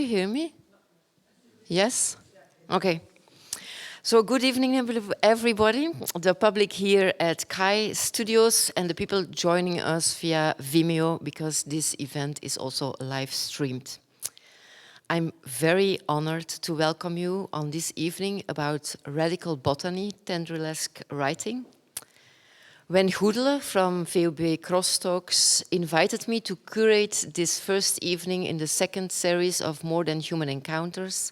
you hear me? Yes? Okay. So good evening, everybody, the public here at Kai Studios and the people joining us via Vimeo, because this event is also live streamed. I'm very honored to welcome you on this evening about Radical Botany, Tendrillesque writing. When Goedele from VUB Crosstalks invited me to curate this first evening in the second series of More Than Human Encounters,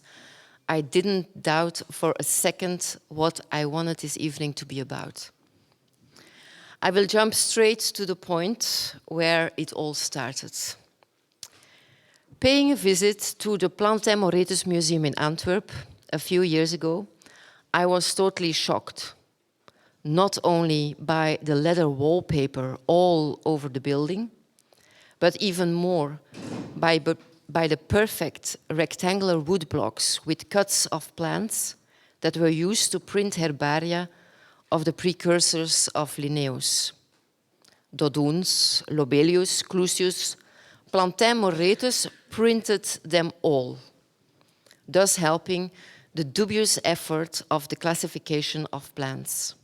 I didn't doubt for a second what I wanted this evening to be about. I will jump straight to the point where it all started. Paying a visit to the Plantes et Moretus Museum in Antwerp a few years ago, I was totally shocked. Not only by the leather wallpaper all over the building, but even more by the perfect rectangular wood blocks with cuts of plants that were used to print herbaria of the precursors of Linnaeus. Dodoens, Lobelius, Clusius, Plantes Moretus printed them all, thus helping the dubious effort of the classification of plants.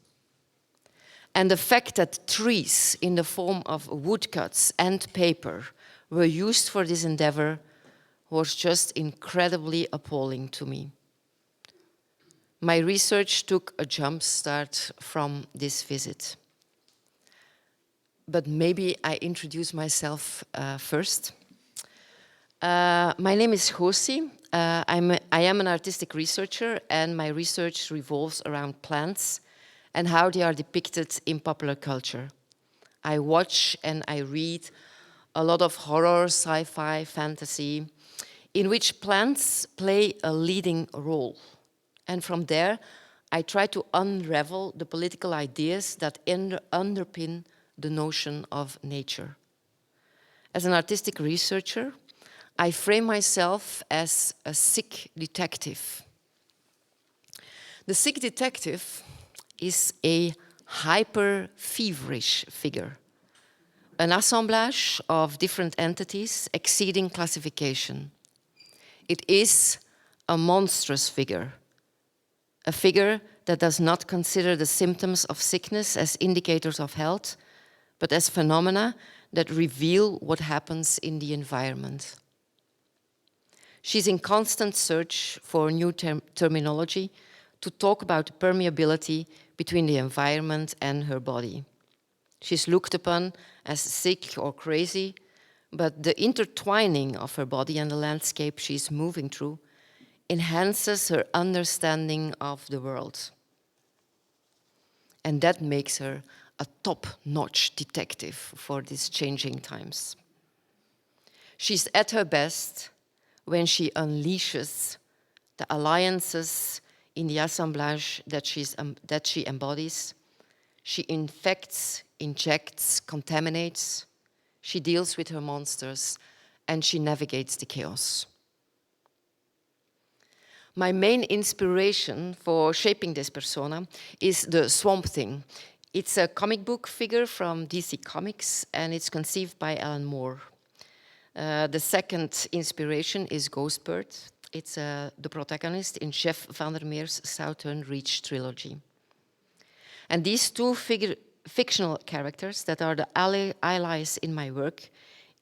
And the fact that trees in the form of woodcuts and paper were used for this endeavor was just incredibly appalling to me. My research took a jump start from this visit. But maybe I introduce myself first. My name is Gosie. I am an artistic researcher, and my research revolves around plants and how they are depicted in popular culture. I watch and I read a lot of horror, sci-fi, fantasy, in which plants play a leading role. And from there, I try to unravel the political ideas that underpin the notion of nature. As an artistic researcher, I frame myself as a sick detective. The sick detective is a hyper-feverish figure, an assemblage of different entities exceeding classification. It is a monstrous figure, a figure that does not consider the symptoms of sickness as indicators of health, but as phenomena that reveal what happens in the environment. She's in constant search for new terminology to talk about permeability between the environment and her body. She's looked upon as sick or crazy, but the intertwining of her body and the landscape she's moving through enhances her understanding of the world. And that makes her a top-notch detective for these changing times. She's at her best when she unleashes the alliances in the assemblage that she embodies. She infects, injects, contaminates. She deals with her monsters, and she navigates the chaos. My main inspiration for shaping this persona is the Swamp Thing. It's a comic book figure from DC Comics, and it's conceived by Alan Moore. The second inspiration is Ghostbird. It's the protagonist in Jeff Vandermeer's Southern Reach trilogy. And these two fictional characters that are the allies in my work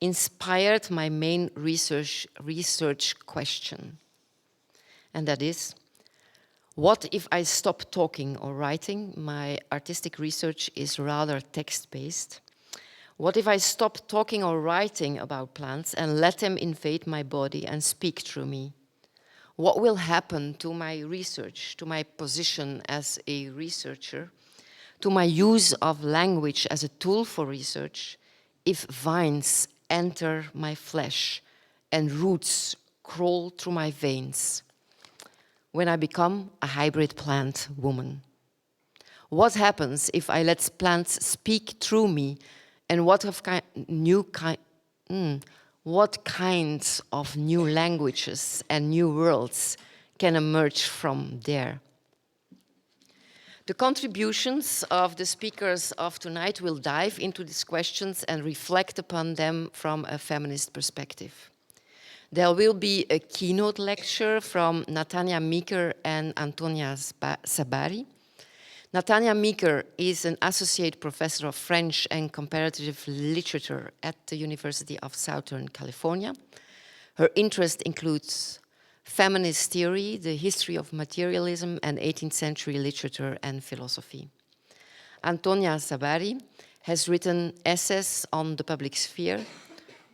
inspired my main research question. And that is, what if I stop talking or writing? My artistic research is rather text-based. What if I stop talking or writing about plants and let them invade my body and speak through me? What will happen to my research, to my position as a researcher, to my use of language as a tool for research, if vines enter my flesh and roots crawl through my veins, when I become a hybrid plant woman? What happens if I let plants speak through me, and what kinds of new languages and new worlds can emerge from there? The contributions of the speakers of tonight will dive into these questions and reflect upon them from a feminist perspective. There will be a keynote lecture from Natania Meeker and Antónia Szabari. Natania Meeker is an associate professor of French and comparative literature at the University of Southern California. Her interest includes feminist theory, the history of materialism, and 18th century literature and philosophy. Antónia Szabari has written essays on the public sphere,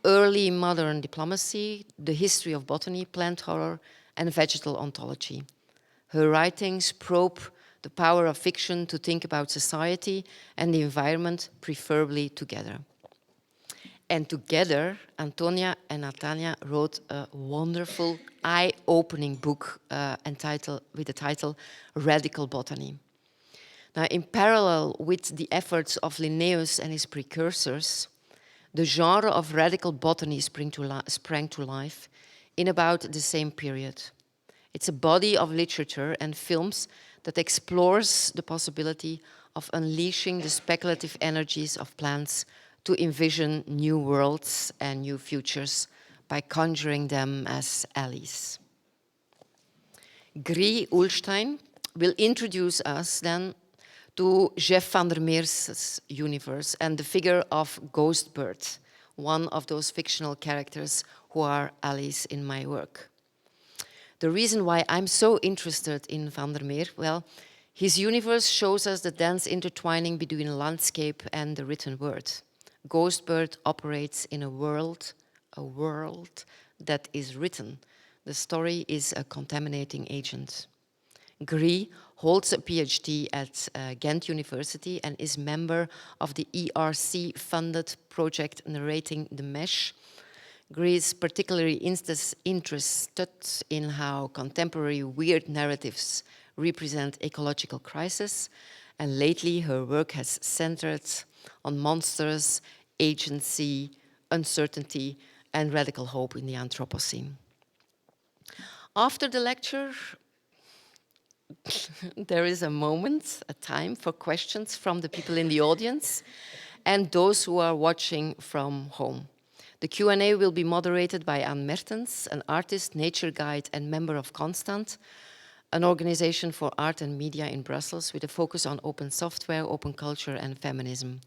early modern diplomacy, the history of botany, plant horror, and vegetal ontology. Her writings probe the power of fiction to think about society and the environment, preferably together. And together, Antónia and Natania wrote a wonderful, eye-opening book with the title Radical Botany. Now, in parallel with the efforts of Linnaeus and his precursors, the genre of radical botany sprang to life in about the same period. It's a body of literature and films that explores the possibility of unleashing the speculative energies of plants to envision new worlds and new futures by conjuring them as allies. Gry Ulstein will introduce us then to Jeff van der Meer's universe and the figure of Ghost Bird, one of those fictional characters who are allies in my work. The reason why I'm so interested in Van der Meer, well, his universe shows us the dense intertwining between landscape and the written word. Ghost Bird operates in a world that is written. The story is a contaminating agent. Gry holds a PhD at Ghent University and is member of the ERC-funded project Narrating the Mesh. Gry is particularly interested in how contemporary weird narratives represent ecological crisis, and lately her work has centered on monsters, agency, uncertainty, and radical hope in the Anthropocene. After the lecture, there is a moment, a time for questions from the people in the audience and those who are watching from home. The Q&A will be moderated by An Mertens, an artist, nature guide, and member of Constant, an organization for art and media in Brussels with a focus on open software, open culture, and feminism.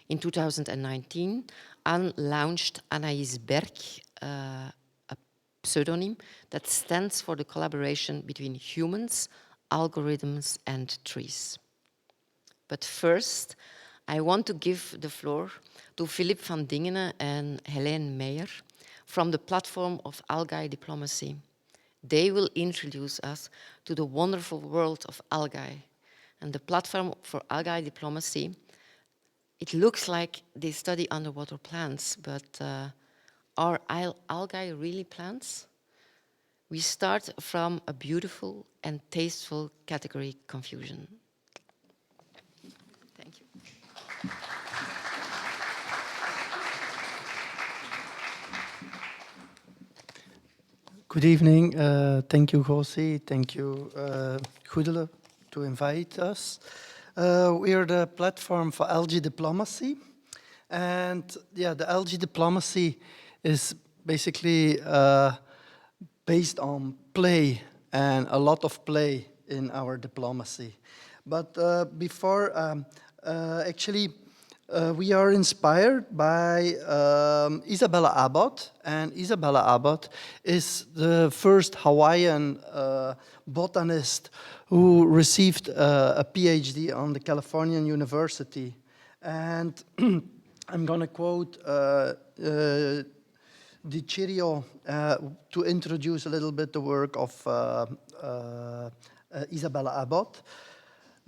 In 2019, An launched Anaïs Berg, a pseudonym that stands for the collaboration between humans, algorithms, and trees. But first, I want to give the floor to Filip Van Dingenen and Hélène Meyer from the platform of Algae Diplomacy. They will introduce us to the wonderful world of algae. And the platform for Algae Diplomacy, it looks like they study underwater plants, but are algae really plants? We start from a beautiful and tasteful category confusion. Thank you. Good evening. Thank you, Gosie. Thank you, Goedele, to invite us. We are the platform for algae diplomacy. And yeah, the algae diplomacy is basically based on play and a lot of play in our diplomacy. But before, we are inspired by Isabella Abbott, and Isabella Abbott is the first Hawaiian botanist who received a PhD on the Californian University. And I'm going to quote Di Cirio to introduce a little bit the work of Isabella Abbott.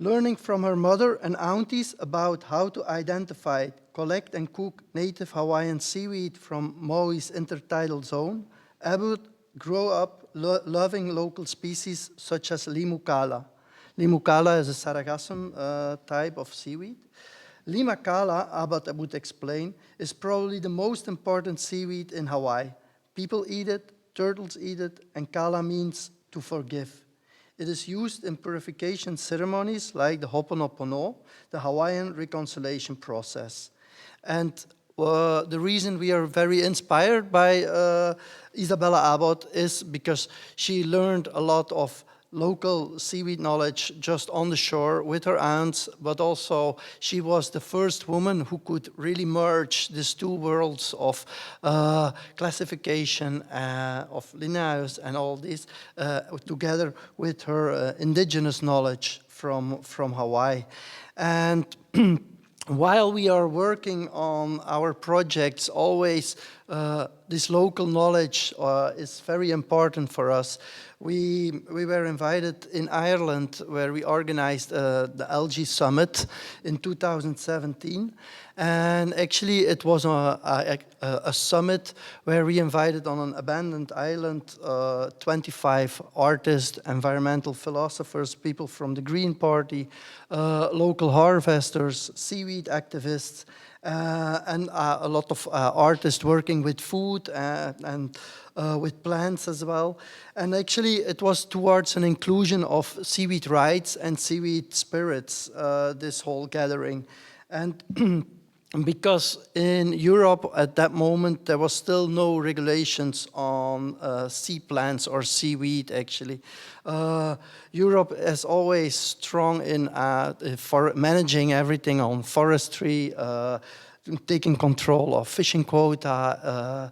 Learning from her mother and aunties about how to identify, collect and cook native Hawaiian seaweed from Maui's intertidal zone, Abbott grew up loving local species such as Limukala. Limukala is a sargassum type of seaweed. Limakala, Abbott would explain, is probably the most important seaweed in Hawaii. People eat it, turtles eat it, and kala means to forgive. It is used in purification ceremonies like the Ho'oponopono, the Hawaiian reconciliation process. And the reason we are very inspired by Isabella Abbott is because she learned a lot of local seaweed knowledge just on the shore with her aunts, but also she was the first woman who could really merge these two worlds of classification of Linnaeus and all this together with her indigenous knowledge from Hawaii. And while we are working on our projects, always this local knowledge is very important for us. We were invited in Ireland, where we organized the Algae Summit in 2017. And actually it was a summit where we invited on an abandoned island 25 artists, environmental philosophers, people from the Green Party, local harvesters, seaweed activists, and a lot of artists working with food and with plants as well. And actually it was towards an inclusion of seaweed rights and seaweed spirits, this whole gathering. And because in Europe at that moment there was still no regulations on sea plants or seaweed actually. Europe is always strong in for managing everything on forestry, taking control of fishing quota,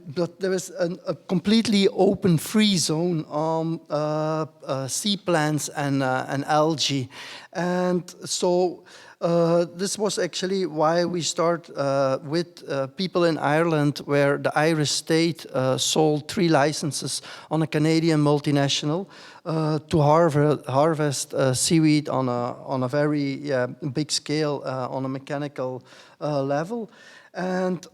but there is a completely open free zone on sea plants and algae. And so this was actually why we start with people in Ireland, where the Irish state sold 3 licenses on a Canadian multinational to harvest seaweed on a very big scale, on a mechanical level. And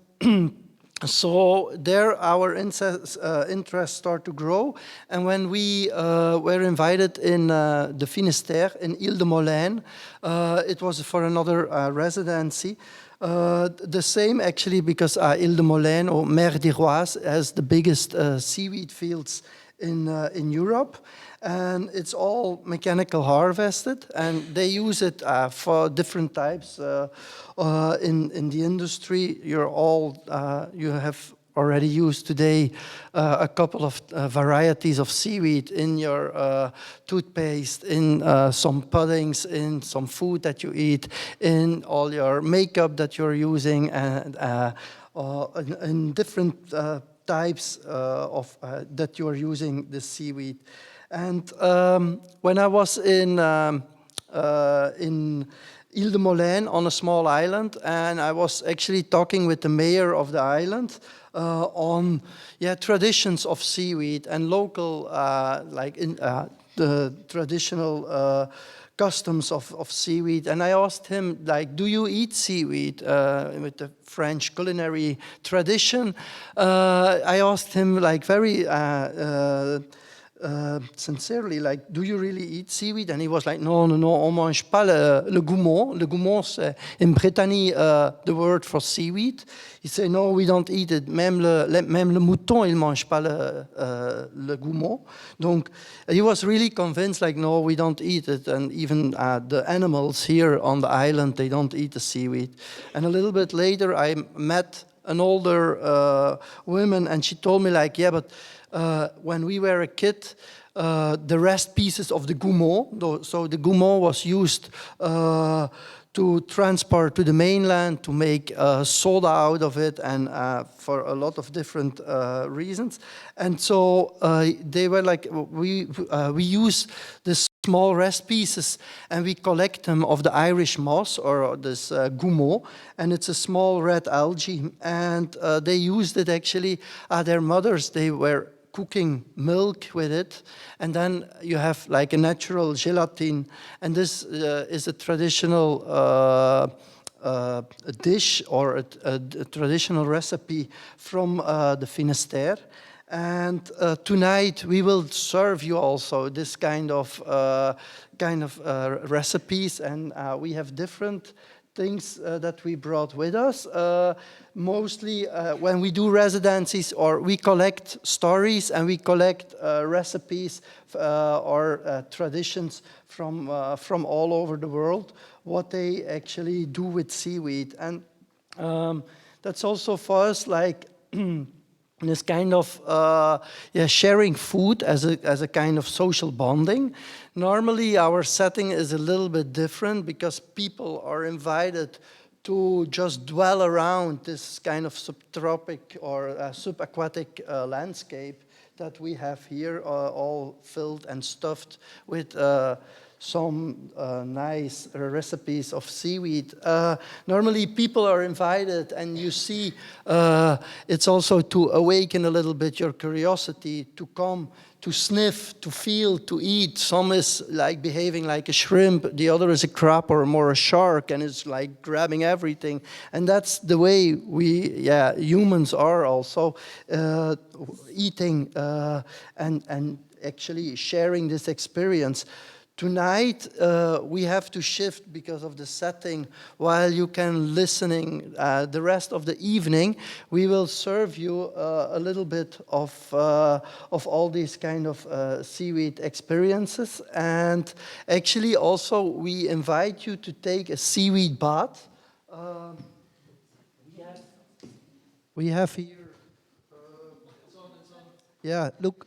so there our interests start to grow. And when we were invited in the Finistère, in Île-de-Molène, it was for another residency. The same actually, because Île-de-Molène, or Mer d'Iroise, has the biggest seaweed fields in Europe. And it's all mechanical harvested, and they use it for different types in the industry. You have already used today a couple of varieties of seaweed in your toothpaste, in some puddings, in some food that you eat, in all your makeup that you're using, and in different types of that you are using the seaweed. And when I was in Île-de-Molène on a small island, and I was actually talking with the mayor of the island on traditions of seaweed and local, the traditional customs of seaweed. And I asked him, like, do you eat seaweed with the French culinary tradition? I asked him, like, very sincerely, like, do you really eat seaweed? And he was like, no, on mange pas le goumon. Le goumon, c'est in Brittany the word for seaweed. He said, no, we don't eat it. Même le mouton, il mange pas le goumon. Donc, he was really convinced, like, no, we don't eat it. And even the animals here on the island, they don't eat the seaweed. And a little bit later, I met an older woman, and she told me, like, yeah, but when we were a kid, the rest pieces of the goumon, so the goumon was used to transport to the mainland, to make soda out of it, and for a lot of different reasons. And so they were like, we use this small rest pieces, and we collect them of the Irish moss, or this goumon, and it's a small red algae. And they used it actually, their mothers, they were cooking milk with it, and then you have like a natural gelatin, and this is a traditional a dish, or a traditional recipe from the Finistère. And tonight we will serve you also this kind of recipes, and we have different things that we brought with us. Mostly when we do residencies, or we collect stories and we collect recipes or traditions from all over the world, what they actually do with seaweed. And that's also for us like this kind of sharing food as a kind of social bonding. Normally our setting is a little bit different because people are invited to just dwell around this kind of subtropic or subaquatic landscape that we have here, all filled and stuffed with some nice recipes of seaweed. Normally people are invited, and you see it's also to awaken a little bit your curiosity, to come, to sniff, to feel, to eat. Some is like behaving like a shrimp, the other is a crab or more a shark, and it's like grabbing everything. And that's the way we, humans are also eating and actually sharing this experience. Tonight, we have to shift because of the setting. While you can listening the rest of the evening, we will serve you a little bit of all these kind of seaweed experiences. And actually also we invite you to take a seaweed bath. We have here, yeah, look.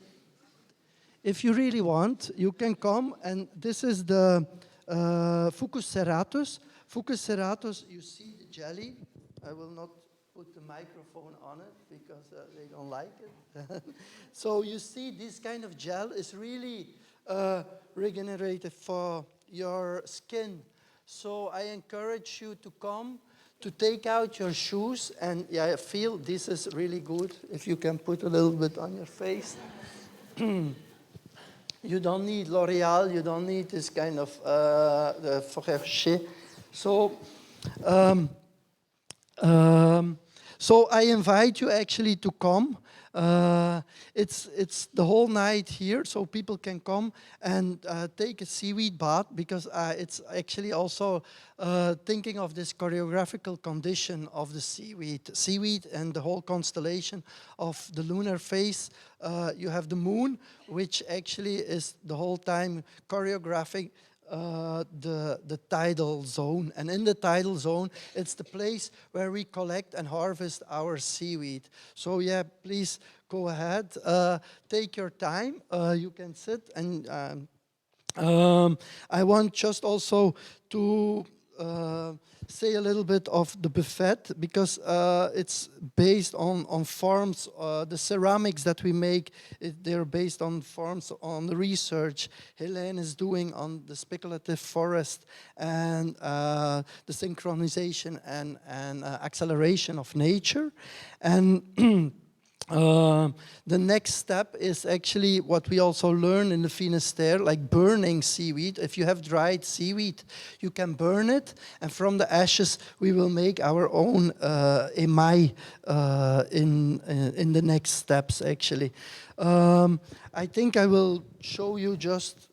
If you really want, you can come, and this is the Fucus serratus. Fucus serratus, you see the jelly. I will not put the microphone on it because they don't like it. So you see this kind of gel is really regenerative for your skin. So I encourage you to come, to take out your shoes, and I feel this is really good. If you can put a little bit on your face. You don't need L'Oreal, you don't need this kind of Fourcher. So, so I invite you actually to come. It's the whole night here, so people can come and take a seaweed bath, because it's actually also thinking of this choreographical condition of the seaweed and the whole constellation of the lunar phase. You have the moon, which actually is the whole time choreographing the tidal zone. And in the tidal zone, it's the place where we collect and harvest our seaweed. So yeah, please go ahead, take your time. You can sit, and I want just also to say a little bit of the buffet, because it's based on farms. The ceramics that we make, they're based on farms, on the research Hélène is doing on the speculative forest and the synchronization and acceleration of nature. And the next step is actually what we also learn in the Finisterre, like burning seaweed. If you have dried seaweed, you can burn it, and from the ashes we will make our own émail in the next steps actually. I think I will show you just,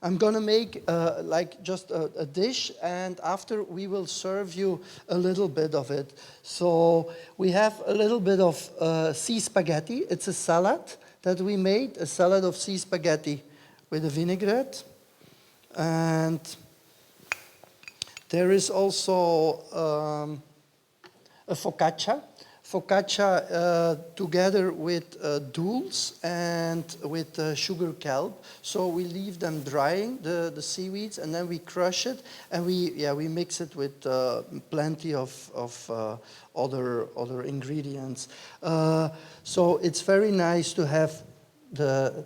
I'm gonna make like just a dish, and after we will serve you a little bit of it. So we have a little bit of sea spaghetti. It's a salad that we made, a salad of sea spaghetti with a vinaigrette. And there is also a focaccia. Focaccia together with dulse and with sugar kelp. So we leave them drying, the seaweeds, and then we crush it, and we mix it with plenty of other ingredients. So it's very nice to have the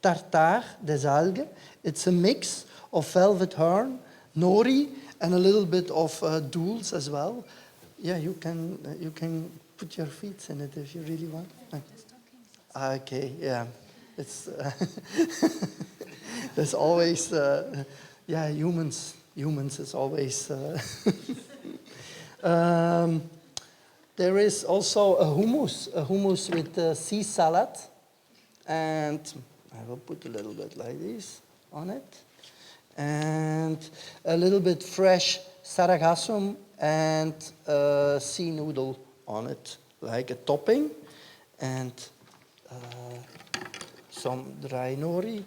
tartare des algues. It's a mix of velvet horn, nori, and a little bit of dulse as well. Yeah, you can put your feet in it if you really want. Okay, yeah. It's there's always humans is always there is also a hummus with sea salad, and I will put a little bit like this on it, and a little bit fresh sargassum and sea noodle on it, like a topping, and some dry nori.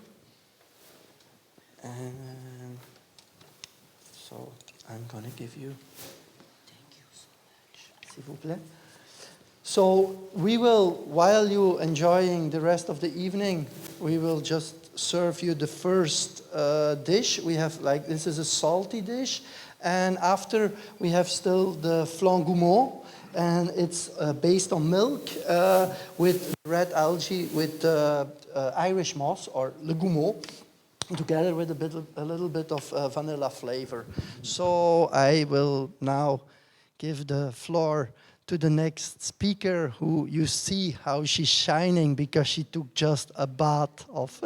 And so I'm gonna give you. Thank you so much. s'il vous plaît. So we will, while you enjoying the rest of the evening, we will just serve you the first dish. We have this is a salty dish. And after we have still the flan gourmand, and it's based on milk with red algae with Irish moss or le gourmand, together with a little bit of vanilla flavor. So I will now give the floor to the next speaker, who you see how she's shining because she took just a bath of.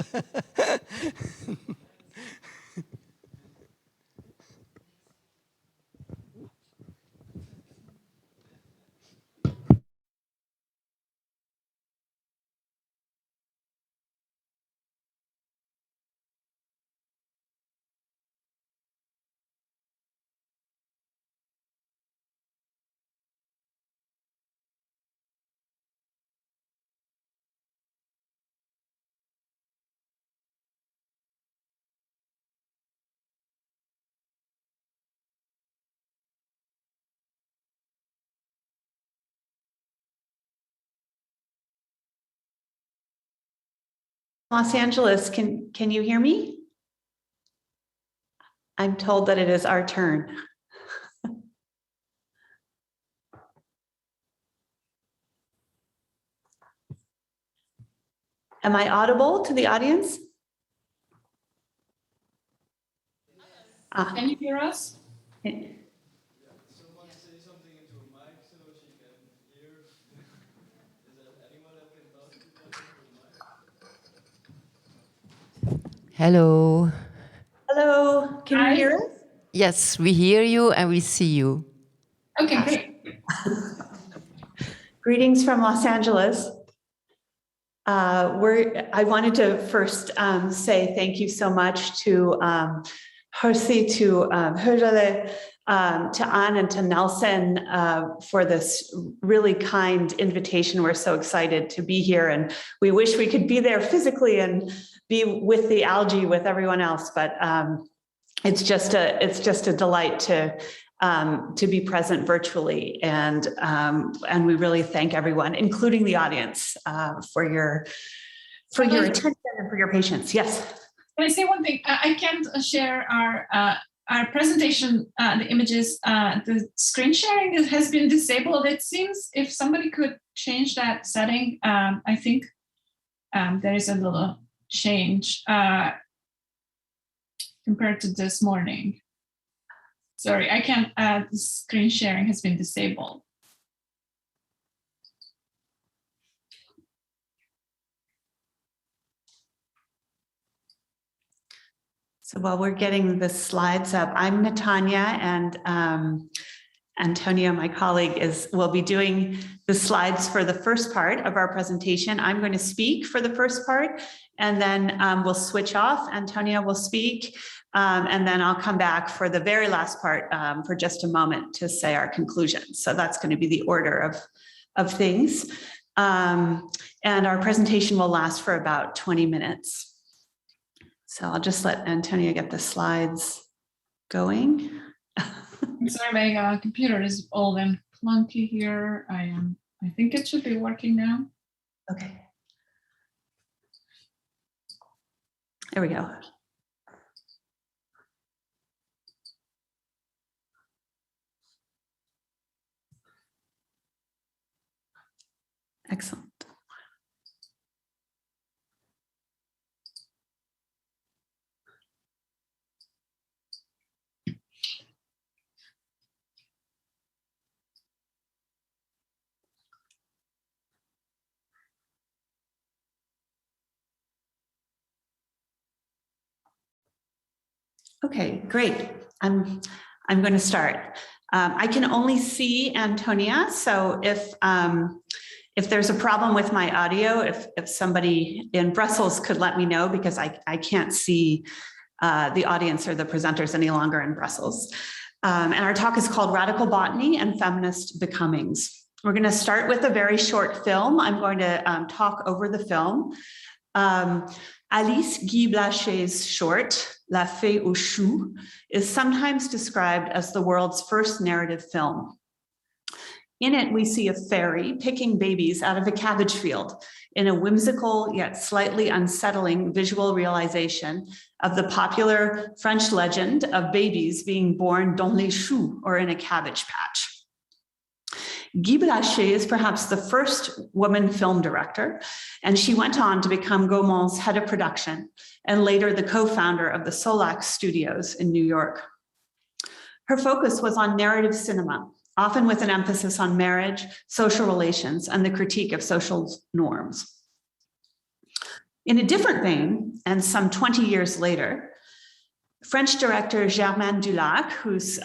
Los Angeles, can you hear me? I'm told that it is our turn. Am I audible to the audience? Can you hear us? Someone say something into a mic so she can hear. Is there anyone that can talk to that into a mic? Hello. Hello, can you hear us? Yes, we hear you and we see you. Okay, great. Greetings from Los Angeles. I wanted to first say thank you so much to Gosie, to Hélène, to An and to Nelson for this really kind invitation. We're so excited to be here, and we wish we could be there physically and be with the algae with everyone else, but it's just a delight to be present virtually, and we really thank everyone, including the audience, for your attention and for your patience. Yes. Can I say one thing? I can't share our presentation, the images. The screen sharing has been disabled. It seems if somebody could change that setting, I think there is a little change compared to this morning. Sorry, I can't, the screen sharing has been disabled. So while we're getting the slides up, I'm Natania, and Antónia, my colleague, will be doing the slides for the first part of our presentation. I'm going to speak for the first part, and then we'll switch off. Antónia will speak, and then I'll come back for the very last part for just a moment to say our conclusions. So that's going to be the order of things. And our presentation will last for about 20 minutes. So I'll just let Antónia get the slides going. I'm sorry, my computer is old and clunky here. I think it should be working now. Okay. There we go. Excellent. Okay, great. I'm going to start. I can only see Antónia, so if there's a problem with my audio, if somebody in Brussels could let me know, because I can't see the audience or the presenters any longer in Brussels. And our talk is called Radical Botany and Feminist Becomings. We're going to start with a very short film. I'm going to talk over the film. Alice Guy Blachet's short, La Fée aux Choux, is sometimes described as the world's first narrative film. In it, we see a fairy picking babies out of a cabbage field in a whimsical yet slightly unsettling visual realization of the popular French legend of babies being born dans les choux, or in a cabbage patch. Guy Blaché is perhaps the first woman film director, and she went on to become Gaumond's head of production and later the co-founder of the Solax Studios in New York. Her focus was on narrative cinema, often with an emphasis on marriage, social relations, and the critique of social norms. In a different vein, and some 20 years later, French director Germaine Dulac, whose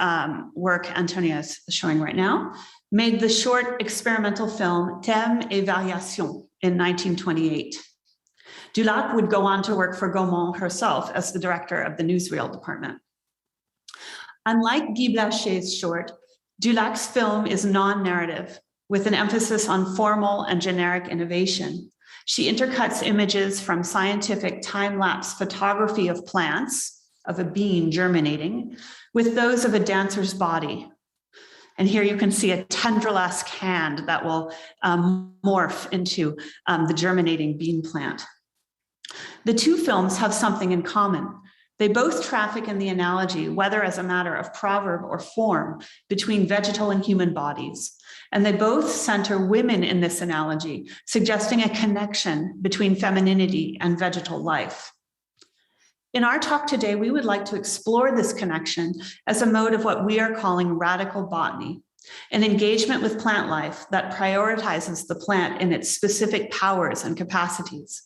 work Antónia is showing right now, made the short experimental film Thèmes et Variations in 1928. Dulac would go on to work for Gaumond herself as the director of the newsreel department. Unlike Guy Blaché's short, Dulac's film is non-narrative, with an emphasis on formal and generic innovation. She intercuts images from scientific time-lapse photography of plants, of a bean germinating, with those of a dancer's body. And here you can see a tendril-esque hand that will morph into the germinating bean plant. The two films have something in common. They both traffic in the analogy, whether as a matter of proverb or form, between vegetal and human bodies. And they both center women in this analogy, suggesting a connection between femininity and vegetal life. In our talk today, we would like to explore this connection as a mode of what we are calling radical botany, an engagement with plant life that prioritizes the plant in its specific powers and capacities.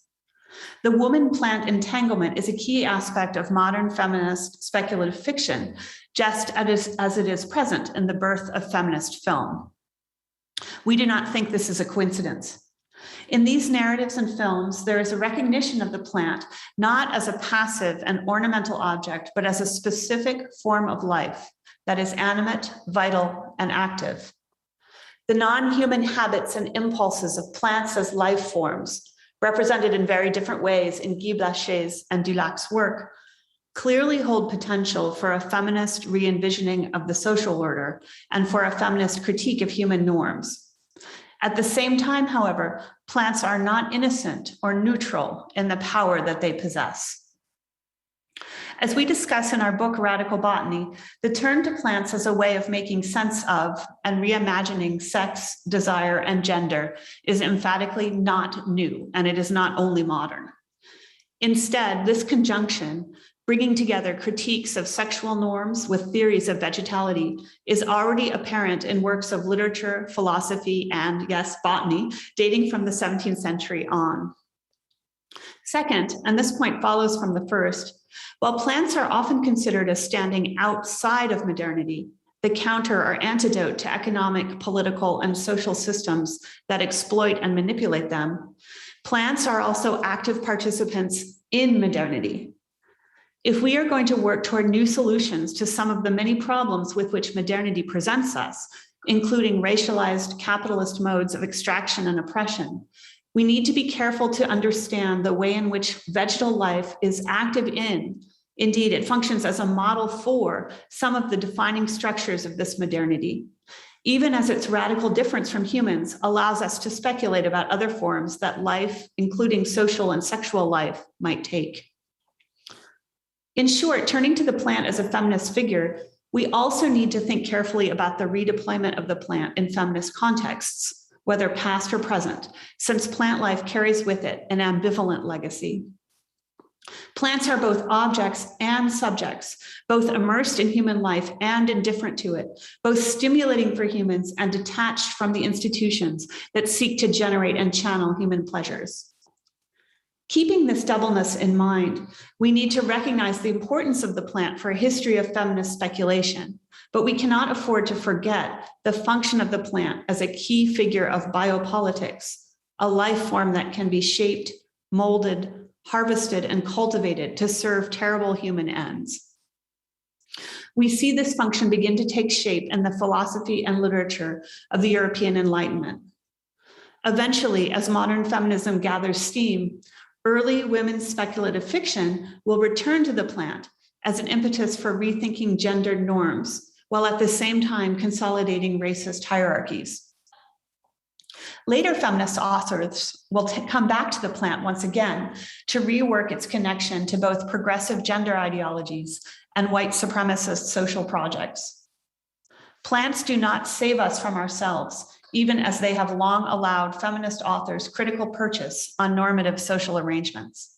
The woman-plant entanglement is a key aspect of modern feminist speculative fiction, just as it is present in the birth of feminist film. We do not think this is a coincidence. In these narratives and films, there is a recognition of the plant not as a passive and ornamental object, but as a specific form of life that is animate, vital, and active. The non-human habits and impulses of plants as life forms, represented in very different ways in Guy Blaché's and Dulac's work, clearly hold potential for a feminist re-envisioning of the social order and for a feminist critique of human norms. At the same time, however, plants are not innocent or neutral in the power that they possess. As we discuss in our book, Radical Botany, the turn to plants as a way of making sense of and reimagining sex, desire, and gender is emphatically not new, and it is not only modern. Instead, this conjunction, bringing together critiques of sexual norms with theories of vegetality, is already apparent in works of literature, philosophy, and, yes, botany, dating from the 17th century on. Second, and this point follows from the first, while plants are often considered as standing outside of modernity, the counter or antidote to economic, political, and social systems that exploit and manipulate them, plants are also active participants in modernity. If we are going to work toward new solutions to some of the many problems with which modernity presents us, including racialized capitalist modes of extraction and oppression, we need to be careful to understand the way in which vegetal life is active in, indeed, it functions as a model for some of the defining structures of this modernity, even as its radical difference from humans allows us to speculate about other forms that life, including social and sexual life, might take. In short, turning to the plant as a feminist figure, we also need to think carefully about the redeployment of the plant in feminist contexts, whether past or present, since plant life carries with it an ambivalent legacy. Plants are both objects and subjects, both immersed in human life and indifferent to it, both stimulating for humans and detached from the institutions that seek to generate and channel human pleasures. Keeping this doubleness in mind, we need to recognize the importance of the plant for a history of feminist speculation, but we cannot afford to forget the function of the plant as a key figure of biopolitics, a life form that can be shaped, molded, harvested, and cultivated to serve terrible human ends. We see this function begin to take shape in the philosophy and literature of the European Enlightenment. Eventually, as modern feminism gathers steam, early women's speculative fiction will return to the plant as an impetus for rethinking gendered norms, while at the same time consolidating racist hierarchies. Later feminist authors will come back to the plant once again to rework its connection to both progressive gender ideologies and white supremacist social projects. Plants do not save us from ourselves, even as they have long allowed feminist authors critical purchase on normative social arrangements.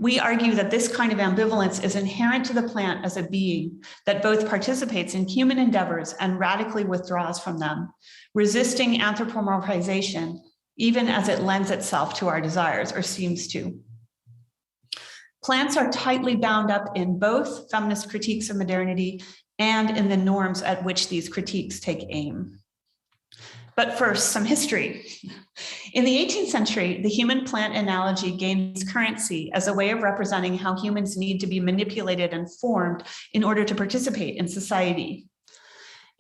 We argue that this kind of ambivalence is inherent to the plant as a being that both participates in human endeavors and radically withdraws from them, resisting anthropomorphization, even as it lends itself to our desires, or seems to. Plants are tightly bound up in both feminist critiques of modernity and in the norms at which these critiques take aim. But first, some history. In the 18th century, the human-plant analogy gains currency as a way of representing how humans need to be manipulated and formed in order to participate in society.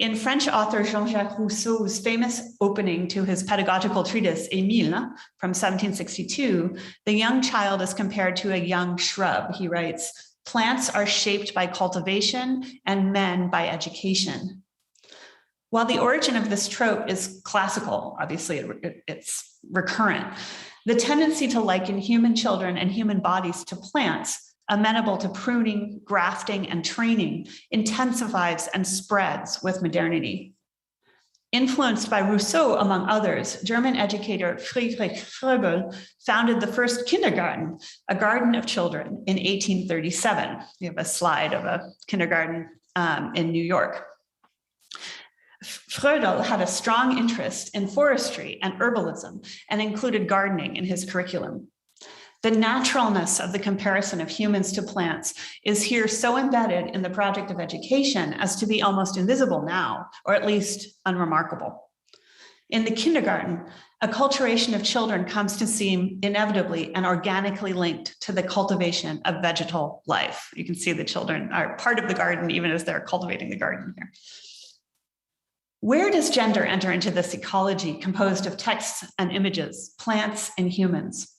In French author Jean-Jacques Rousseau's famous opening to his pedagogical treatise, Émile, from 1762, the young child is compared to a young shrub. He writes, "Plants are shaped by cultivation and men by education." While the origin of this trope is classical, obviously it's recurrent, the tendency to liken human children and human bodies to plants, amenable to pruning, grafting, and training, intensifies and spreads with modernity. Influenced by Rousseau, among others, German educator Friedrich Froebel founded the first kindergarten, a garden of children, in 1837. We have a slide of a kindergarten in New York. Froebel had a strong interest in forestry and herbalism and included gardening in his curriculum. The naturalness of the comparison of humans to plants is here so embedded in the project of education as to be almost invisible now, or at least unremarkable. In the kindergarten, acculturation of children comes to seem inevitably and organically linked to the cultivation of vegetal life. You can see the children are part of the garden even as they're cultivating the garden here. Where does gender enter into this ecology composed of texts and images, plants and humans?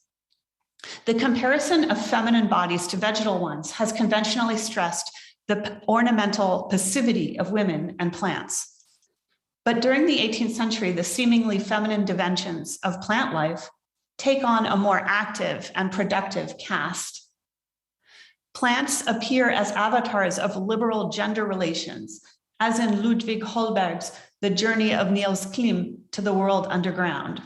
The comparison of feminine bodies to vegetal ones has conventionally stressed the ornamental passivity of women and plants. But during the 18th century, the seemingly feminine dimensions of plant life take on a more active and productive cast. Plants appear as avatars of liberal gender relations, as in Ludwig Holberg's The Journey of Niels Klim to the World Underground,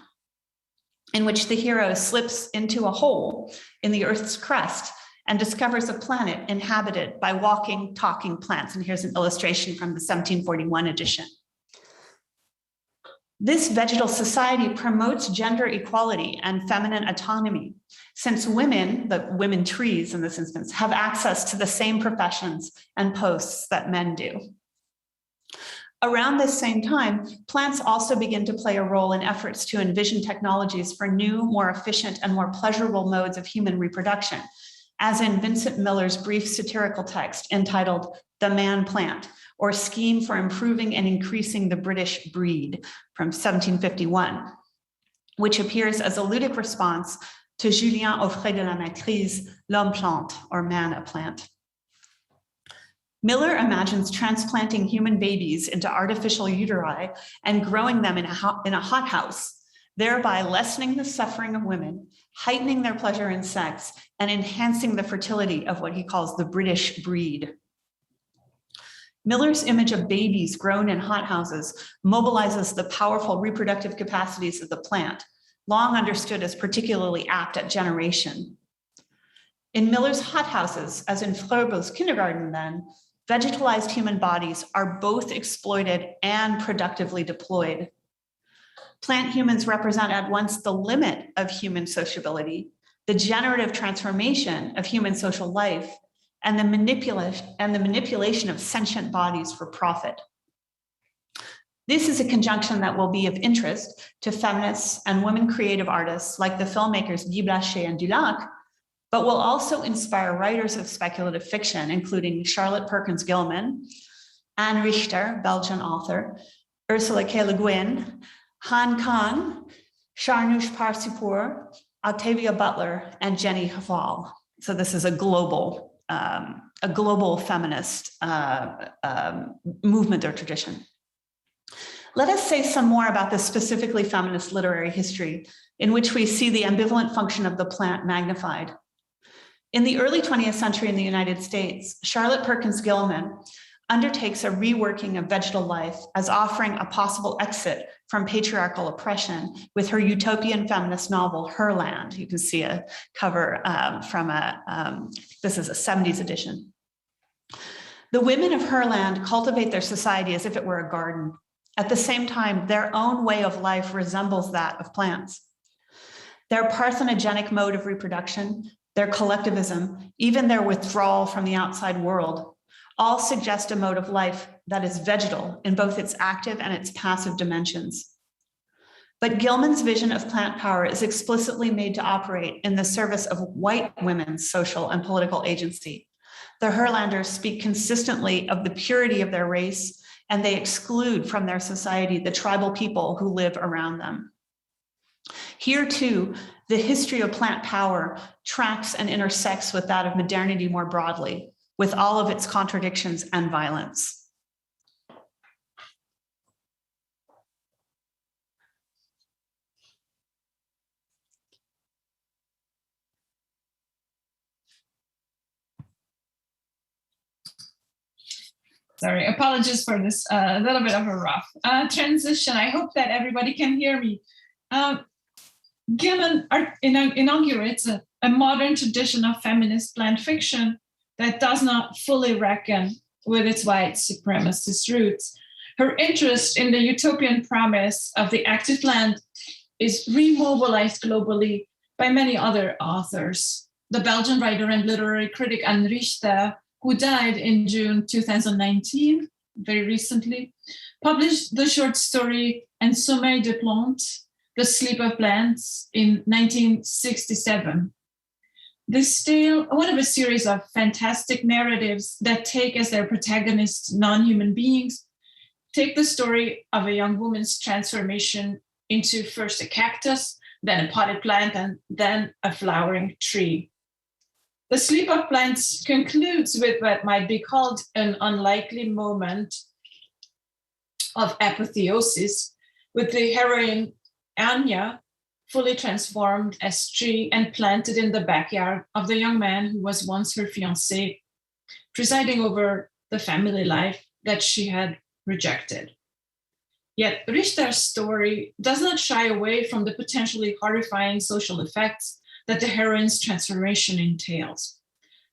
in which the hero slips into a hole in the Earth's crust and discovers a planet inhabited by walking, talking plants. And here's an illustration from the 1741 edition. This vegetal society promotes gender equality and feminine autonomy, since women, the women trees in this instance, have access to the same professions and posts that men do. Around this same time, plants also begin to play a role in efforts to envision technologies for new, more efficient, and more pleasurable modes of human reproduction, as in Vincent Miller's brief satirical text entitled The Man Plant, or Scheme for Improving and Increasing the British Breed from 1751, which appears as a ludic response to Julien Offray de la Macry's L'Homme Plante, or Man a Plant. Miller imagines transplanting human babies into artificial uteri and growing them in a hothouse, thereby lessening the suffering of women, heightening their pleasure in sex, and enhancing the fertility of what he calls the British breed. Miller's image of babies grown in hothouses mobilizes the powerful reproductive capacities of the plant, long understood as particularly apt at generation. In Miller's hothouses, as in Froebel's kindergarten then, vegetalized human bodies are both exploited and productively deployed. Plant humans represent at once the limit of human sociability, the generative transformation of human social life, and the manipulation of sentient bodies for profit. This is a conjunction that will be of interest to feminists and women creative artists like the filmmakers Guy Blaché and Dulac, but will also inspire writers of speculative fiction, including Charlotte Perkins Gilman, Anne Richter, Belgian author, Ursula K. Le Guin, Han Kang, Sharnush Parsipour, Octavia Butler, and Jenny Hval. So this is a global feminist movement or tradition. Let us say some more about this specifically feminist literary history, in which we see the ambivalent function of the plant magnified. In the early 20th century in the United States, Charlotte Perkins Gilman undertakes a reworking of vegetal life as offering a possible exit from patriarchal oppression with her utopian feminist novel, Herland. You can see a cover from this is a 70s edition. The women of Herland cultivate their society as if it were a garden. At the same time, their own way of life resembles that of plants. Their parthenogenic mode of reproduction, their collectivism, even their withdrawal from the outside world, all suggest a mode of life that is vegetal in both its active and its passive dimensions. But Gilman's vision of plant power is explicitly made to operate in the service of white women's social and political agency. The Herlanders speak consistently of the purity of their race, and they exclude from their society the tribal people who live around them. Here too, the history of plant power tracks and intersects with that of modernity more broadly, with all of its contradictions and violence. Sorry, apologies for this a little bit of a rough transition. I hope that everybody can hear me. Gilman inaugurates a modern tradition of feminist plant fiction that does not fully reckon with its white supremacist roots. Her interest in the utopian promise of the active plant is remobilized globally by many other authors. The Belgian writer and literary critic An Mertens, who died in June 2019, very recently, published the short story Un sommeil de plantes, The Sleep of Plants, in 1967. This tale, one of a series of fantastic narratives that take as their protagonists non-human beings, take the story of a young woman's transformation into first a cactus, then a potted plant, and then a flowering tree. The Sleep of Plants concludes with what might be called an unlikely moment of apotheosis, with the heroine Anya fully transformed as tree and planted in the backyard of the young man who was once her fiancé, presiding over the family life that she had rejected. Yet Richter's story does not shy away from the potentially horrifying social effects that the heroine's transformation entails.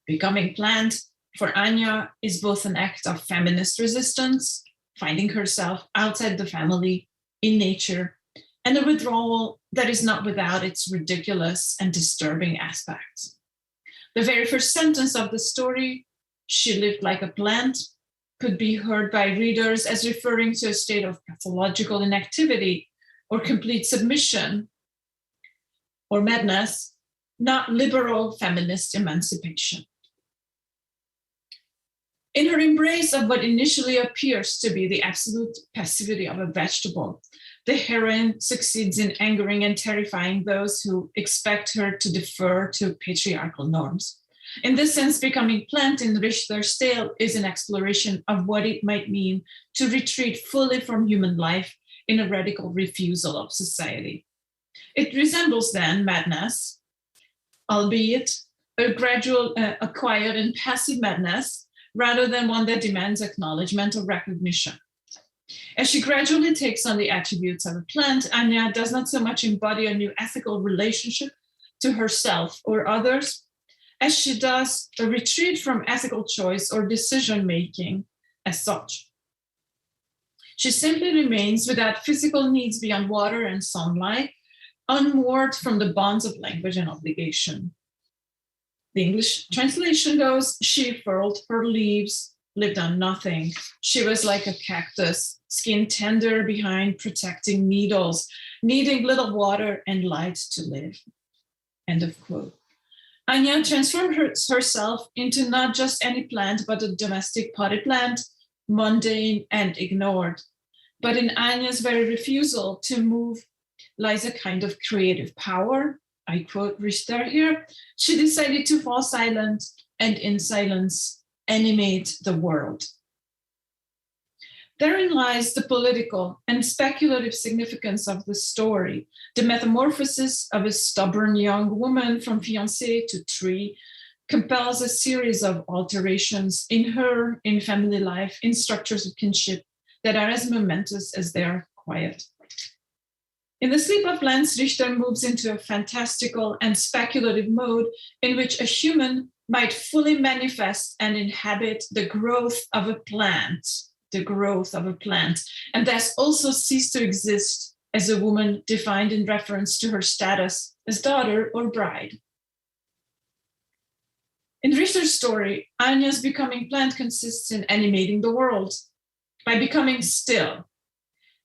Becoming plant for Anya is both an act of feminist resistance, finding herself outside the family, in nature, and a withdrawal that is not without its ridiculous and disturbing aspects. The very first sentence of the story, "She lived like a plant," could be heard by readers as referring to a state of pathological inactivity or complete submission or madness, not liberal feminist emancipation. In her embrace of what initially appears to be the absolute passivity of a vegetable, the heroine succeeds in angering and terrifying those who expect her to defer to patriarchal norms. In this sense, Becoming Plant in Richter's tale is an exploration of what it might mean to retreat fully from human life in a radical refusal of society. It resembles then madness, albeit a gradual, acquired and passive madness, rather than one that demands acknowledgement or recognition. As she gradually takes on the attributes of a plant, Anya does not so much embody a new ethical relationship to herself or others, as she does a retreat from ethical choice or decision-making as such. She simply remains without physical needs beyond water and sunlight, unmoored from the bonds of language and obligation. The English translation goes, "She furled her leaves, lived on nothing. She was like a cactus, skin tender behind protecting needles, needing little water and light to live." End of quote. Anya transformed herself into not just any plant, but a domestic potted plant, mundane and ignored. But in Anya's very refusal to move lies a kind of creative power. I quote Richter here. She decided to fall silent and in silence animate the world. Therein lies the political and speculative significance of the story, the metamorphosis of a stubborn young woman from fiancée to tree compels a series of alterations in her, in family life, in structures of kinship that are as momentous as they are quiet. In The Sleep of Plants, Richter moves into a fantastical and speculative mode in which a human might fully manifest and inhabit the growth of a plant, and thus also cease to exist as a woman defined in reference to her status as daughter or bride. In Richter's story, Anya's becoming plant consists in animating the world by becoming still.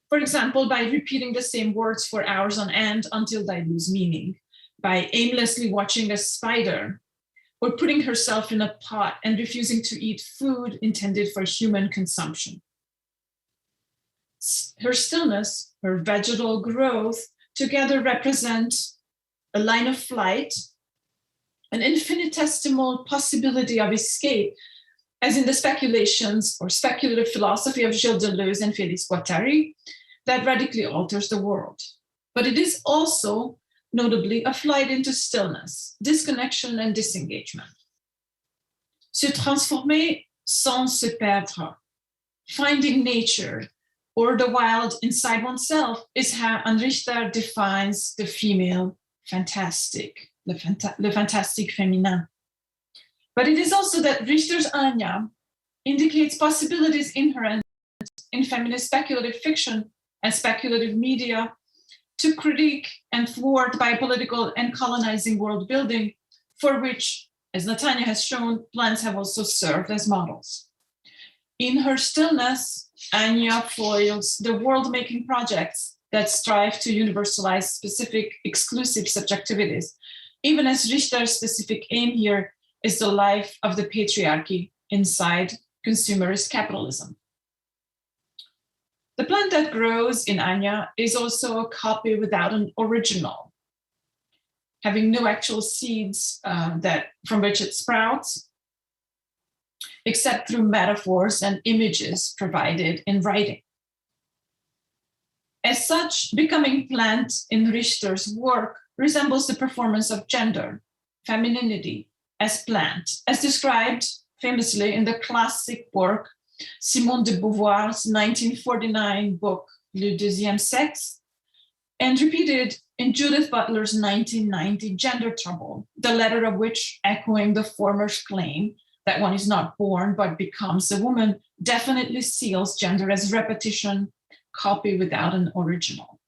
For example, by repeating the same words for hours on end until they lose meaning, by aimlessly watching a spider, or putting herself in a pot and refusing to eat food intended for human consumption. Her stillness, her vegetal growth, together represent a line of flight, an infinitesimal possibility of escape, as in the speculations or speculative philosophy of Gilles Deleuze and Félix Guattari, that radically alters the world. But it is also, notably, a flight into stillness, disconnection and disengagement. Se transformer sans se perdre, finding nature or the wild inside oneself, is how An Richter defines the female fantastic, le fantastique féminin. But it is also that Richter's Anya indicates possibilities inherent in feminist speculative fiction and speculative media to critique and thwart biopolitical and colonizing world building, for which, as Natania has shown, plants have also served as models. In her stillness, Anya foils the world-making projects that strive to universalize specific exclusive subjectivities, even as Richter's specific aim here is the life of the patriarchy inside consumerist capitalism. The plant that grows in Anya is also a copy without an original, having no actual seeds from which it sprouts, except through metaphors and images provided in writing. As such, becoming plant in Richter's work resembles the performance of gender, femininity, as plant, as described famously in the classic work Simone de Beauvoir's 1949 book, Le Deuxième Sexe, and repeated in Judith Butler's 1990 Gender Trouble, the latter of which, echoing the former's claim that one is not born but becomes a woman, definitely seals gender as repetition, copy without an original.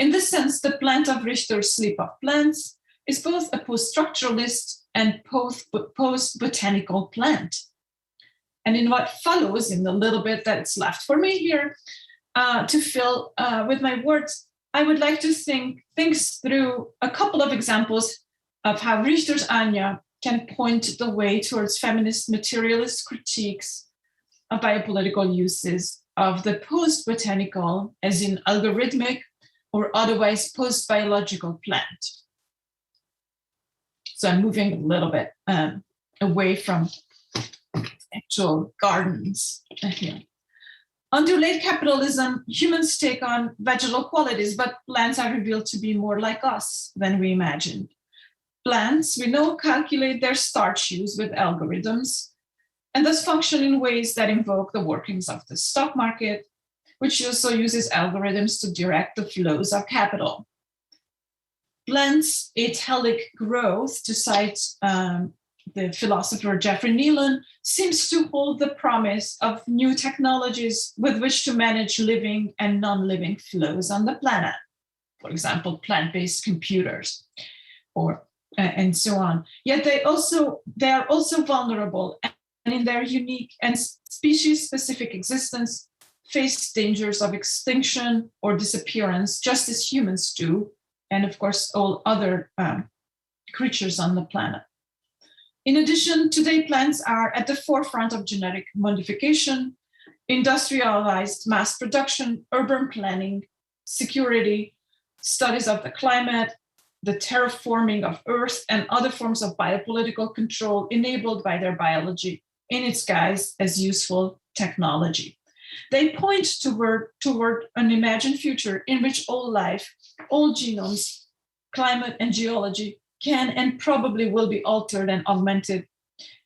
In this sense, the plant of Richter's Sleep of Plants is both a post-structuralist and post-botanical plant. And in what follows, in the little bit that's left for me here to fill with my words, I would like to think through a couple of examples of how Richter's Anya can point the way towards feminist materialist critiques of biopolitical uses of the post-botanical, as in algorithmic or otherwise post-biological plant. So I'm moving a little bit away from actual gardens here. Under late capitalism, humans take on vegetal qualities, but plants are revealed to be more like us than we imagined. Plants, we know, calculate their starch use with algorithms, and thus function in ways that invoke the workings of the stock market, which also uses algorithms to direct the flows of capital. Plants' atelic growth, to cite the philosopher Jeffrey Nealon, seems to hold the promise of new technologies with which to manage living and non-living flows on the planet. For example, plant-based computers, and so on. Yet they are also vulnerable, and in their unique and species-specific existence, face dangers of extinction or disappearance, just as humans do, and of course, all other creatures on the planet. In addition, today plants are at the forefront of genetic modification, industrialized mass production, urban planning, security, studies of the climate, the terraforming of Earth, and other forms of biopolitical control enabled by their biology in its guise as useful technology. They point toward an imagined future in which all life, all genomes, climate and geology can and probably will be altered and augmented.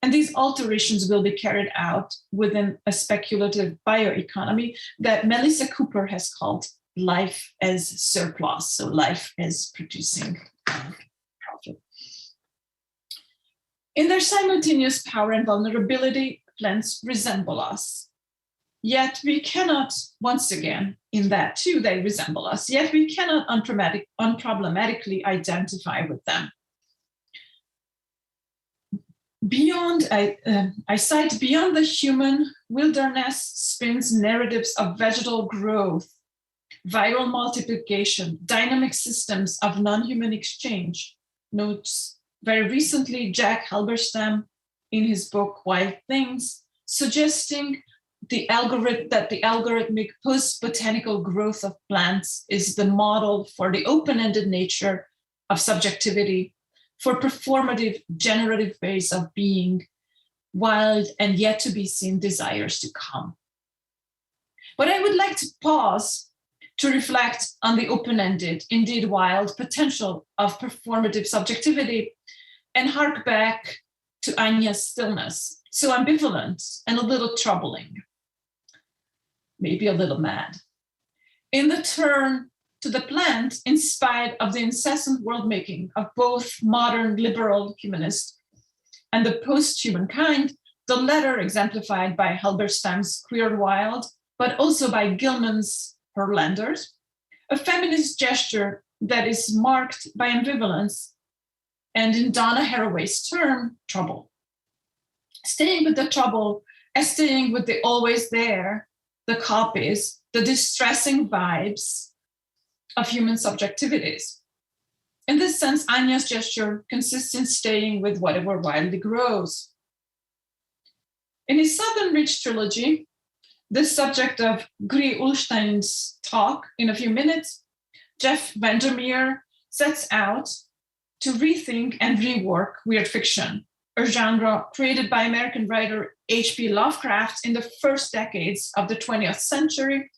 And these alterations will be carried out within a speculative bioeconomy that Melissa Cooper has called life as surplus, so life as producing profit. In their simultaneous power and vulnerability, plants resemble us. Yet we cannot, once again, in that too, they resemble us, yet we cannot unproblematically identify with them. Beyond, I cite, beyond the human wilderness spins narratives of vegetal growth, viral multiplication, dynamic systems of non-human exchange. Notes very recently Jack Halberstam in his book Wild Things, suggesting that the algorithmic post-botanical growth of plants is the model for the open-ended nature of subjectivity, for performative, generative ways of being, wild and yet to be seen desires to come. But I would like to pause to reflect on the open-ended, indeed wild potential of performative subjectivity and hark back to Anya's stillness, so ambivalent and a little troubling, maybe a little mad. In the turn to the plant, in spite of the incessant world-making of both modern liberal humanists and the post-human kind, the latter exemplified by Halberstam's Queer Wild, but also by Gilman's Herlanders, a feminist gesture that is marked by ambivalence and, in Donna Haraway's term, trouble. Staying with the trouble as staying with the always there, the copies, the distressing vibes of human subjectivities. In this sense, Anya's gesture consists in staying with whatever wildly grows. In his Southern Ridge trilogy, the subject of Gry Ulstein's talk in a few minutes, Jeff Vandermeer sets out to rethink and rework weird fiction, a genre created by American writer H.P. Lovecraft in the first decades of the 20th century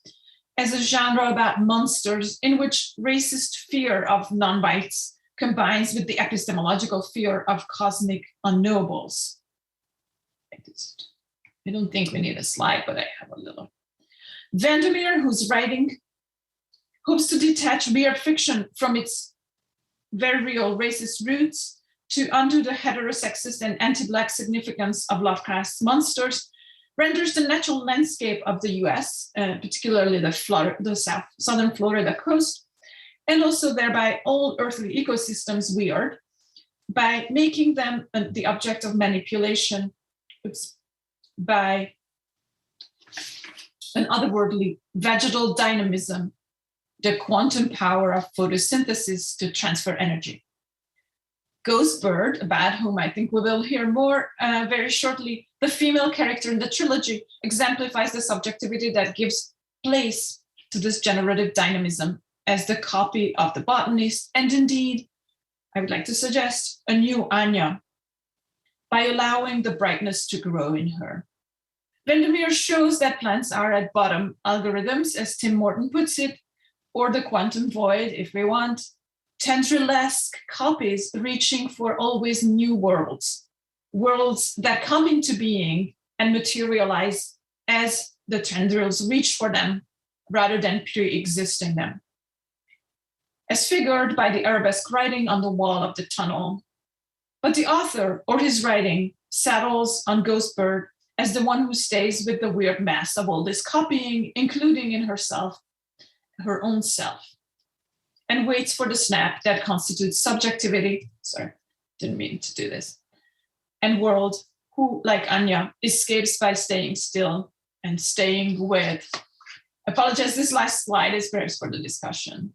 as a genre about monsters in which racist fear of non-whites combines with the epistemological fear of cosmic unknowables. I don't think we need a slide, but I have a little. Vandermeer, whose writing hopes to detach weird fiction from its very real racist roots to undo the heterosexist and anti-Black significance of Lovecraft's monsters, renders the natural landscape of the US, particularly the southern Florida coast, and also thereby all earthly ecosystems weird, by making them the object of manipulation by an otherworldly vegetal dynamism, the quantum power of photosynthesis to transfer energy. Ghost Bird, about whom I think we will hear more very shortly, the female character in the trilogy exemplifies the subjectivity that gives place to this generative dynamism as the copy of the botanist, and indeed, I would like to suggest a new Anya, by allowing the brightness to grow in her. Vandermeer shows that plants are at bottom algorithms, as Tim Morton puts it, or the quantum void, if we want, tendrilesque copies reaching for always new worlds, worlds that come into being and materialize as the tendrils reach for them rather than pre-existing them. As figured by the arabesque writing on the wall of the tunnel. But the author or his writing settles on Ghost Bird as the one who stays with the weird mass of all this copying, including in herself, her own self, and waits for the snap that constitutes subjectivity, sorry, didn't mean to do this, and world who, like Anya, escapes by staying still and staying with. I apologize, this last slide is perhaps for the discussion.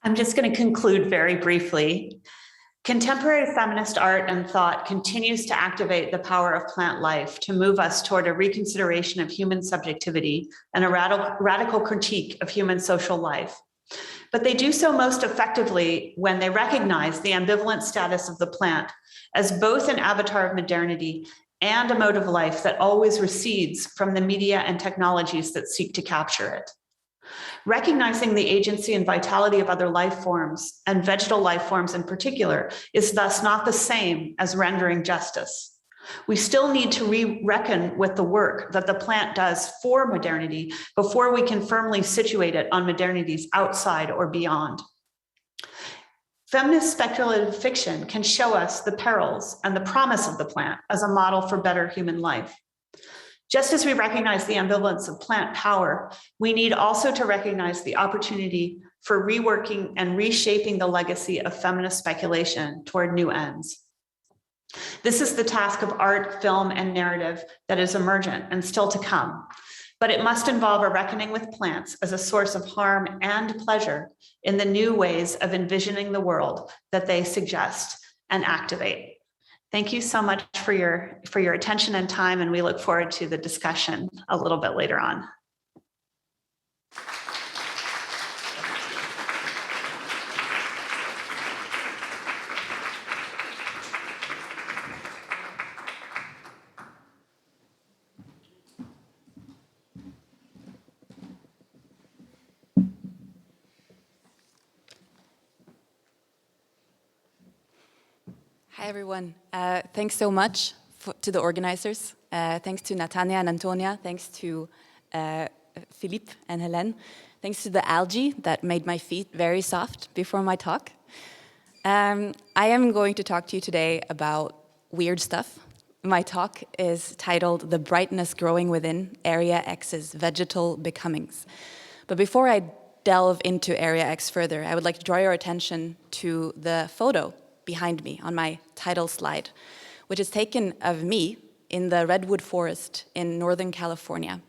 I'm just going to conclude very briefly. Contemporary feminist art and thought continues to activate the power of plant life to move us toward a reconsideration of human subjectivity and a radical critique of human social life. But they do so most effectively when they recognize the ambivalent status of the plant as both an avatar of modernity and a mode of life that always recedes from the media and technologies that seek to capture it. Recognizing the agency and vitality of other life forms, and vegetal life forms in particular, is thus not the same as rendering justice. We still need to reckon with the work that the plant does for modernity before we can firmly situate it on modernity's outside or beyond. Feminist speculative fiction can show us the perils and the promise of the plant as a model for better human life. Just as we recognize the ambivalence of plant power, we need also to recognize the opportunity for reworking and reshaping the legacy of feminist speculation toward new ends. This is the task of art, film, and narrative that is emergent and still to come, but it must involve a reckoning with plants as a source of harm and pleasure in the new ways of envisioning the world that they suggest and activate. Thank you so much for your attention and time, and we look forward to the discussion a little bit later on. Hi, everyone. Thanks so much to the organizers. Thanks to Natania and Antónia. Thanks to Filip and Hélène. Thanks to the algae that made my feet very soft before my talk. I am going to talk to you today about weird stuff. My talk is titled The Brightness Growing Within Area X's Vegetal Becomings. But before I delve into Area X further, I would like to draw your attention to the photo behind me on my title slide, which is taken of me in the redwood forest in Northern California.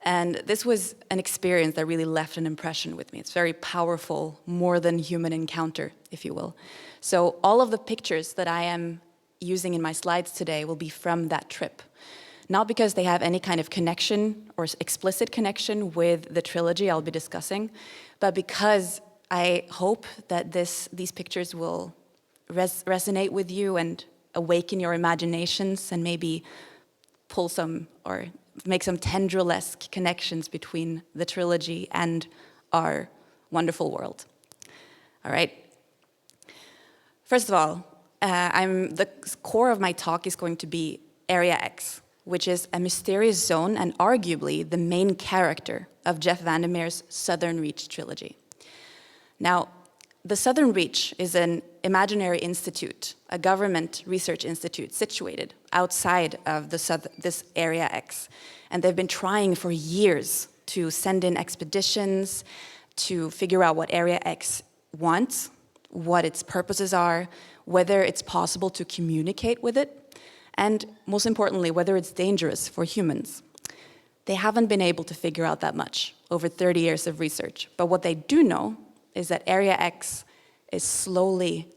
And this was an experience that really left an impression with me. It's very powerful, more than human encounter, if you will. So all of the pictures that I am using in my slides today will be from that trip. Not because they have any kind of connection or explicit connection with the trilogy I'll be discussing, but because I hope that these pictures will resonate with you and awaken your imaginations and maybe pull some or make some tendril-esque connections between the trilogy and our wonderful world. All right. First of all, the core of my talk is going to be Area X, which is a mysterious zone and arguably the main character of Jeff Vandermeer's Southern Reach trilogy. Now, the Southern Reach is an imaginary institute, a government research institute situated outside of this Area X. And they've been trying for years to send in expeditions to figure out what Area X wants, what its purposes are, whether it's possible to communicate with it, and most importantly, whether it's dangerous for humans. They haven't been able to figure out that much over 30 years of research. But what they do know is that Area X is slowly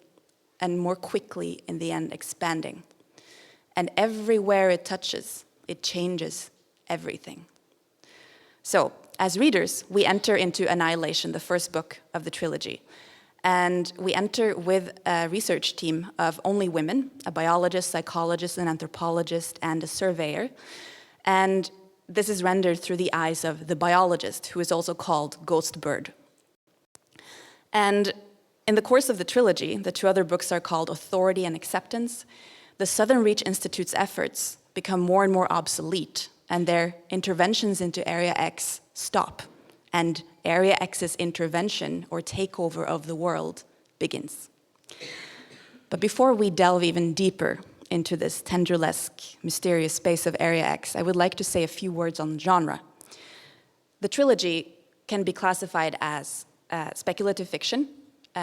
and more quickly in the end expanding. And everywhere it touches, it changes everything. So, as readers, we enter into Annihilation, the first book of the trilogy. And we enter with a research team of only women, a biologist, psychologist, an anthropologist, and a surveyor. And this is rendered through the eyes of the biologist, who is also called Ghost Bird. And in the course of the trilogy, the two other books are called Authority and Acceptance. The Southern Reach Institute's efforts become more and more obsolete, and their interventions into Area X stop. And Area X's intervention or takeover of the world begins. But before we delve even deeper into this tendril-esque, mysterious space of Area X, I would like to say a few words on genre. The trilogy can be classified as speculative fiction,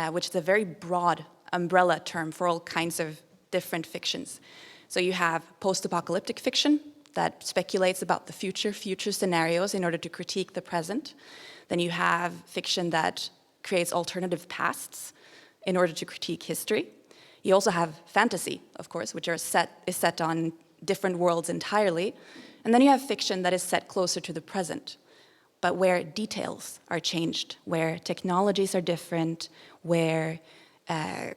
which is a very broad umbrella term for all kinds of different fictions. So you have post-apocalyptic fiction that speculates about the future scenarios in order to critique the present. Then you have fiction that creates alternative pasts in order to critique history. You also have fantasy, of course, which is set on different worlds entirely. And then you have fiction that is set closer to the present, but where details are changed, where technologies are different, where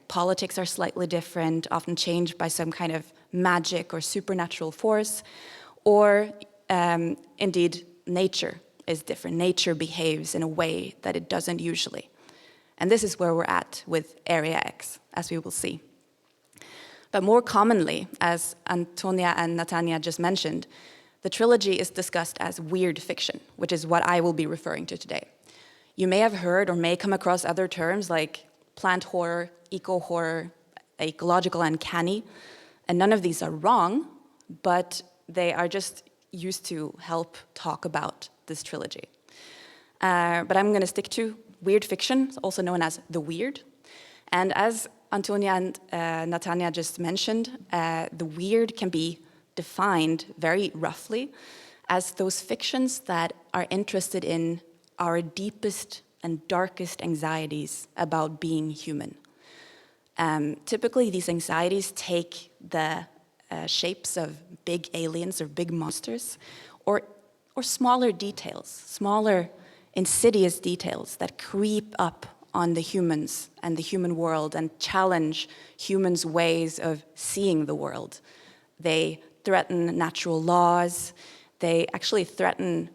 politics are slightly different, often changed by some kind of magic or supernatural force, or indeed nature is different. Nature behaves in a way that it doesn't usually. And this is where we're at with Area X, as we will see. But more commonly, as Antónia and Natania just mentioned, the trilogy is discussed as weird fiction, which is what I will be referring to today. You may have heard or may come across other terms like plant horror, eco-horror, ecological uncanny, and none of these are wrong, but they are just used to help talk about this trilogy. But I'm going to stick to weird fiction, also known as the weird. And as Antónia and Natania just mentioned, the weird can be defined very roughly as those fictions that are interested in our deepest and darkest anxieties about being human. Typically, these anxieties take the shapes of big aliens or big monsters, or smaller details, smaller insidious details that creep up on the humans and the human world and challenge humans' ways of seeing the world. They threaten natural laws. They actually threaten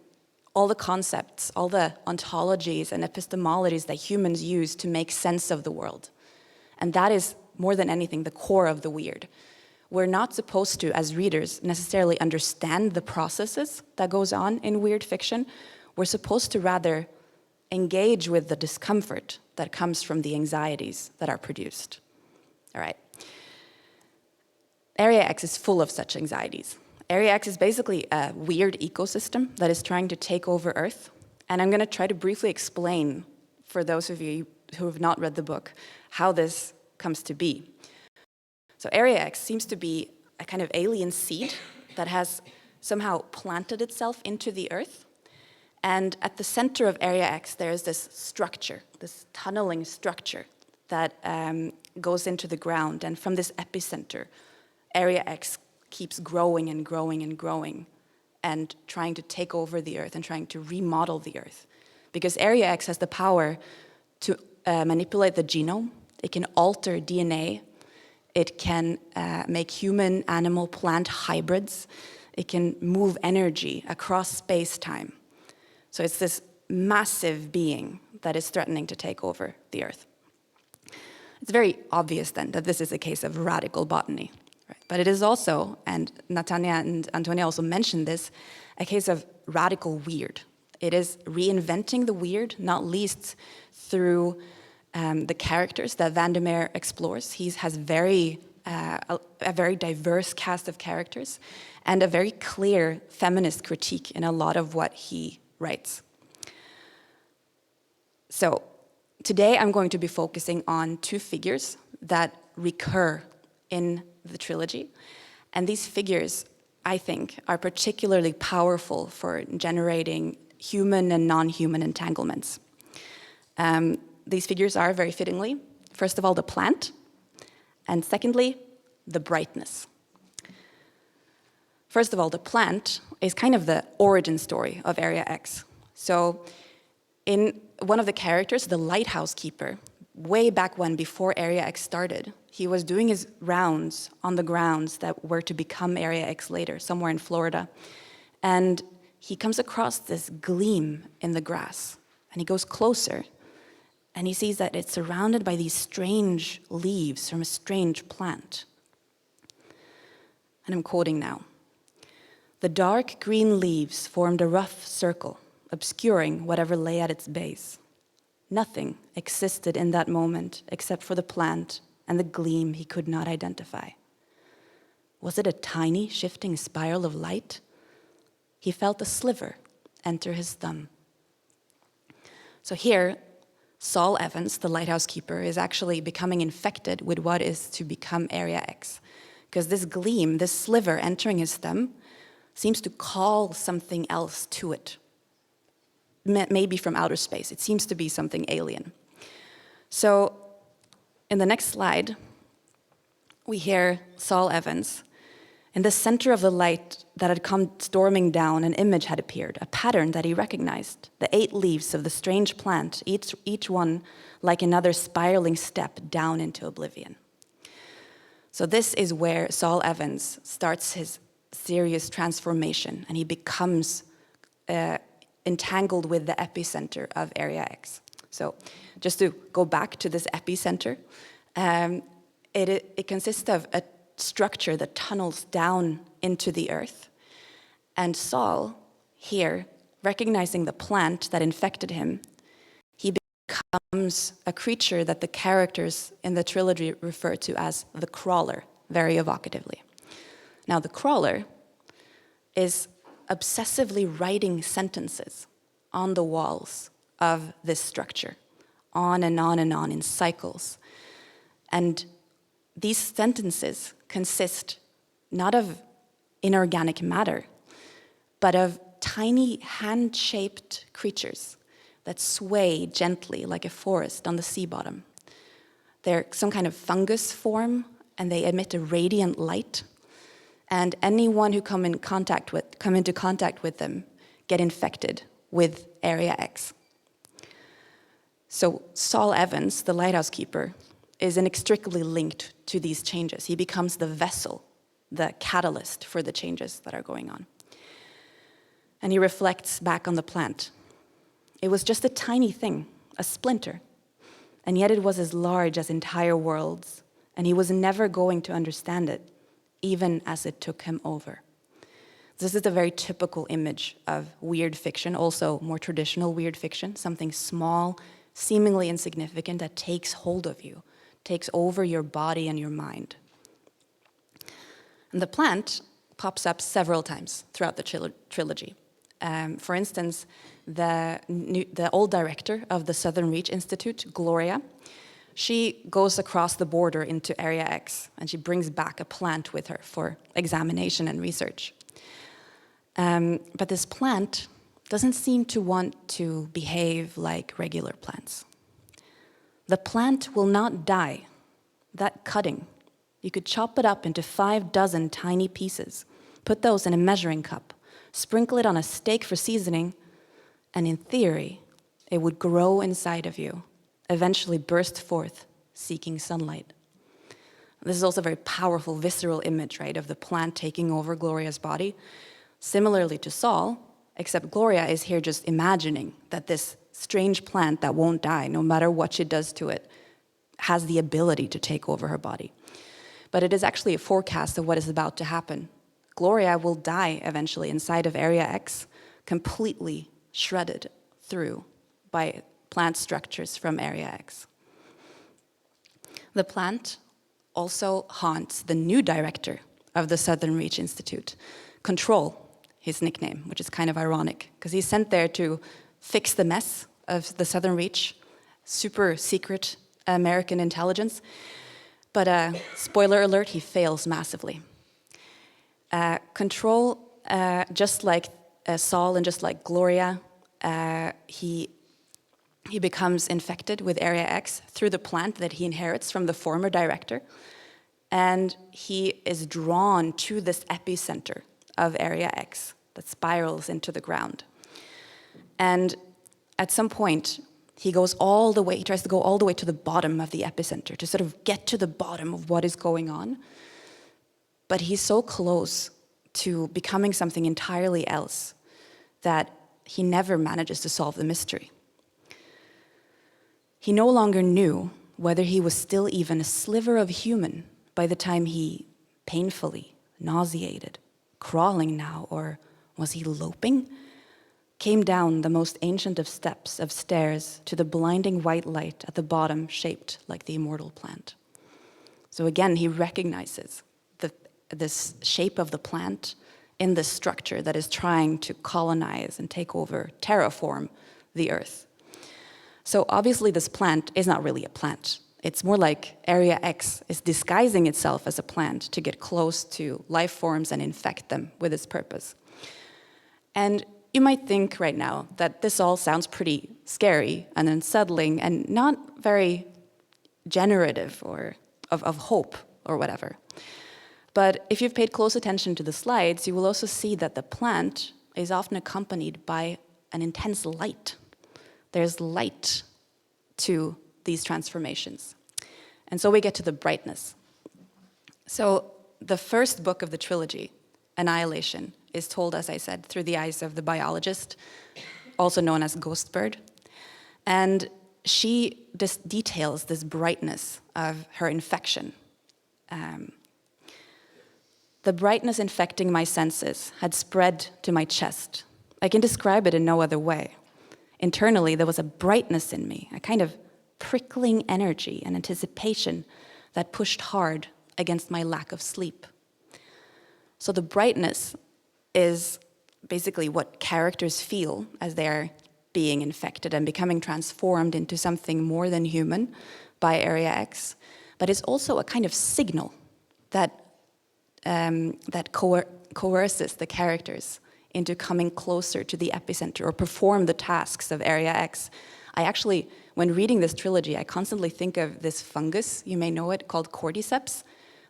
all the concepts, all the ontologies and epistemologies that humans use to make sense of the world. And that is, more than anything, the core of the weird. We're not supposed to, as readers, necessarily understand the processes that goes on in weird fiction. We're supposed to rather engage with the discomfort that comes from the anxieties that are produced. All right. Area X is full of such anxieties. Area X is basically a weird ecosystem that is trying to take over Earth. And I'm going to try to briefly explain, for those of you who have not read the book, how this comes to be. So Area X seems to be a kind of alien seed that has somehow planted itself into the Earth. And at the center of Area X, there is this structure, this tunneling structure that goes into the ground. And from this epicenter, Area X keeps growing and growing and growing and trying to take over the Earth and trying to remodel the Earth. Because Area X has the power to manipulate the genome. It can alter DNA. It can make human, animal, plant hybrids. It can move energy across space-time. So it's this massive being that is threatening to take over the Earth. It's very obvious then that this is a case of radical botany. Right? But it is also, and Natania and Antónia also mentioned this, a case of radical weird. It is reinventing the weird, not least through the characters that Van Meer explores. He has a very diverse cast of characters and a very clear feminist critique in a lot of what he writes. So today I'm going to be focusing on two figures that recur in the trilogy. And these figures, I think, are particularly powerful for generating human and non-human entanglements. These figures are, very fittingly, first of all, the plant, and secondly, the brightness. First of all, the plant is kind of the origin story of Area X. So in one of the characters, the lighthouse keeper, way back when, before Area X started, he was doing his rounds on the grounds that were to become Area X later, somewhere in Florida. And he comes across this gleam in the grass, and he goes closer, and he sees that it's surrounded by these strange leaves from a strange plant. And I'm quoting now. The dark green leaves formed a rough circle, obscuring whatever lay at its base. Nothing existed in that moment except for the plant and the gleam he could not identify. Was it a tiny, shifting spiral of light? He felt a sliver enter his thumb. So here, Saul Evans, the lighthouse keeper, is actually becoming infected with what is to become Area X. Because this gleam, this sliver entering his thumb, seems to call something else to it. Maybe from outer space. It seems to be something alien. So in the next slide, we hear Saul Evans In the center of the light that had come storming down, an image had appeared, a pattern that he recognized. The 8 leaves of the strange plant, each one like another spiraling step down into oblivion. So this is where Saul Evans starts his serious transformation, and he becomes entangled with the epicenter of Area X. So just to go back to this epicenter, it consists of a structure that tunnels down into the earth. And Saul, here, recognizing the plant that infected him, he becomes a creature that the characters in the trilogy refer to as the crawler, very evocatively. Now, the crawler is obsessively writing sentences on the walls of this structure, on and on and on in cycles. And these sentences consist not of inorganic matter, but of tiny hand-shaped creatures that sway gently like a forest on the sea bottom. They're some kind of fungus form, and they emit a radiant light. And anyone who come into contact with them get infected with Area X. So Saul Evans, the lighthouse keeper, is inextricably linked to these changes. He becomes the vessel, the catalyst for the changes that are going on. And he reflects back on the plant. It was just a tiny thing, a splinter, and yet it was as large as entire worlds, and he was never going to understand it, even as it took him over. This is a very typical image of weird fiction, also more traditional weird fiction, something small, seemingly insignificant that takes hold of you, takes over your body and your mind. And the plant pops up several times throughout the trilogy. For instance, the old director of the Southern Reach Institute, Gloria, she goes across the border into Area X, and she brings back a plant with her for examination and research. But this plant doesn't seem to want to behave like regular plants. The plant will not die. That cutting, you could chop it up into 6 tiny pieces, put those in a measuring cup, sprinkle it on a steak for seasoning, and in theory, it would grow inside of you, eventually burst forth, seeking sunlight. This is also a very powerful, visceral image, right, of the plant taking over Gloria's body. Similarly to Saul, except Gloria is here just imagining that this strange plant that won't die, no matter what she does to it, has the ability to take over her body. But it is actually a forecast of what is about to happen. Gloria will die eventually inside of Area X, completely shredded through by plant structures from Area X. The plant also haunts the new director of the Southern Reach Institute, Control, his nickname, which is kind of ironic, because he's sent there to fix the mess of the Southern Reach, super secret American intelligence. But spoiler alert, he fails massively. Control, just like Saul and just like Gloria, he becomes infected with Area X through the plant that he inherits from the former director. And he is drawn to this epicenter of Area X that spirals into the ground. And at some point, he tries to go all the way to the bottom of the epicenter to sort of get to the bottom of what is going on. But he's so close to becoming something entirely else that he never manages to solve the mystery. He no longer knew whether he was still even a sliver of human by the time he painfully, nauseated, crawling now, or was he loping? Came down the most ancient of steps of stairs to the blinding white light at the bottom shaped like the immortal plant. So again, he recognizes this shape of the plant in this structure that is trying to colonize and take over, terraform the earth. So obviously this plant is not really a plant. It's more like Area X is disguising itself as a plant to get close to life forms and infect them with its purpose. And you might think right now that this all sounds pretty scary and unsettling and not very generative or of hope or whatever. But if you've paid close attention to the slides, you will also see that the plant is often accompanied by an intense light. There's light to these transformations. And so we get to the brightness. So the first book of the trilogy, Annihilation, is told, as I said, through the eyes of the biologist, also known as Ghost Bird. And she details this brightness of her infection. The brightness infecting my senses had spread to my chest. I can describe it in no other way. Internally, there was a brightness in me, a kind of prickling energy and anticipation that pushed hard against my lack of sleep. So the brightness is basically what characters feel as they're being infected and becoming transformed into something more than human by Area X. But it's also a kind of signal that coerces the characters into coming closer to the epicenter or perform the tasks of Area X. I actually, when reading this trilogy, I constantly think of this fungus, you may know it, called cordyceps,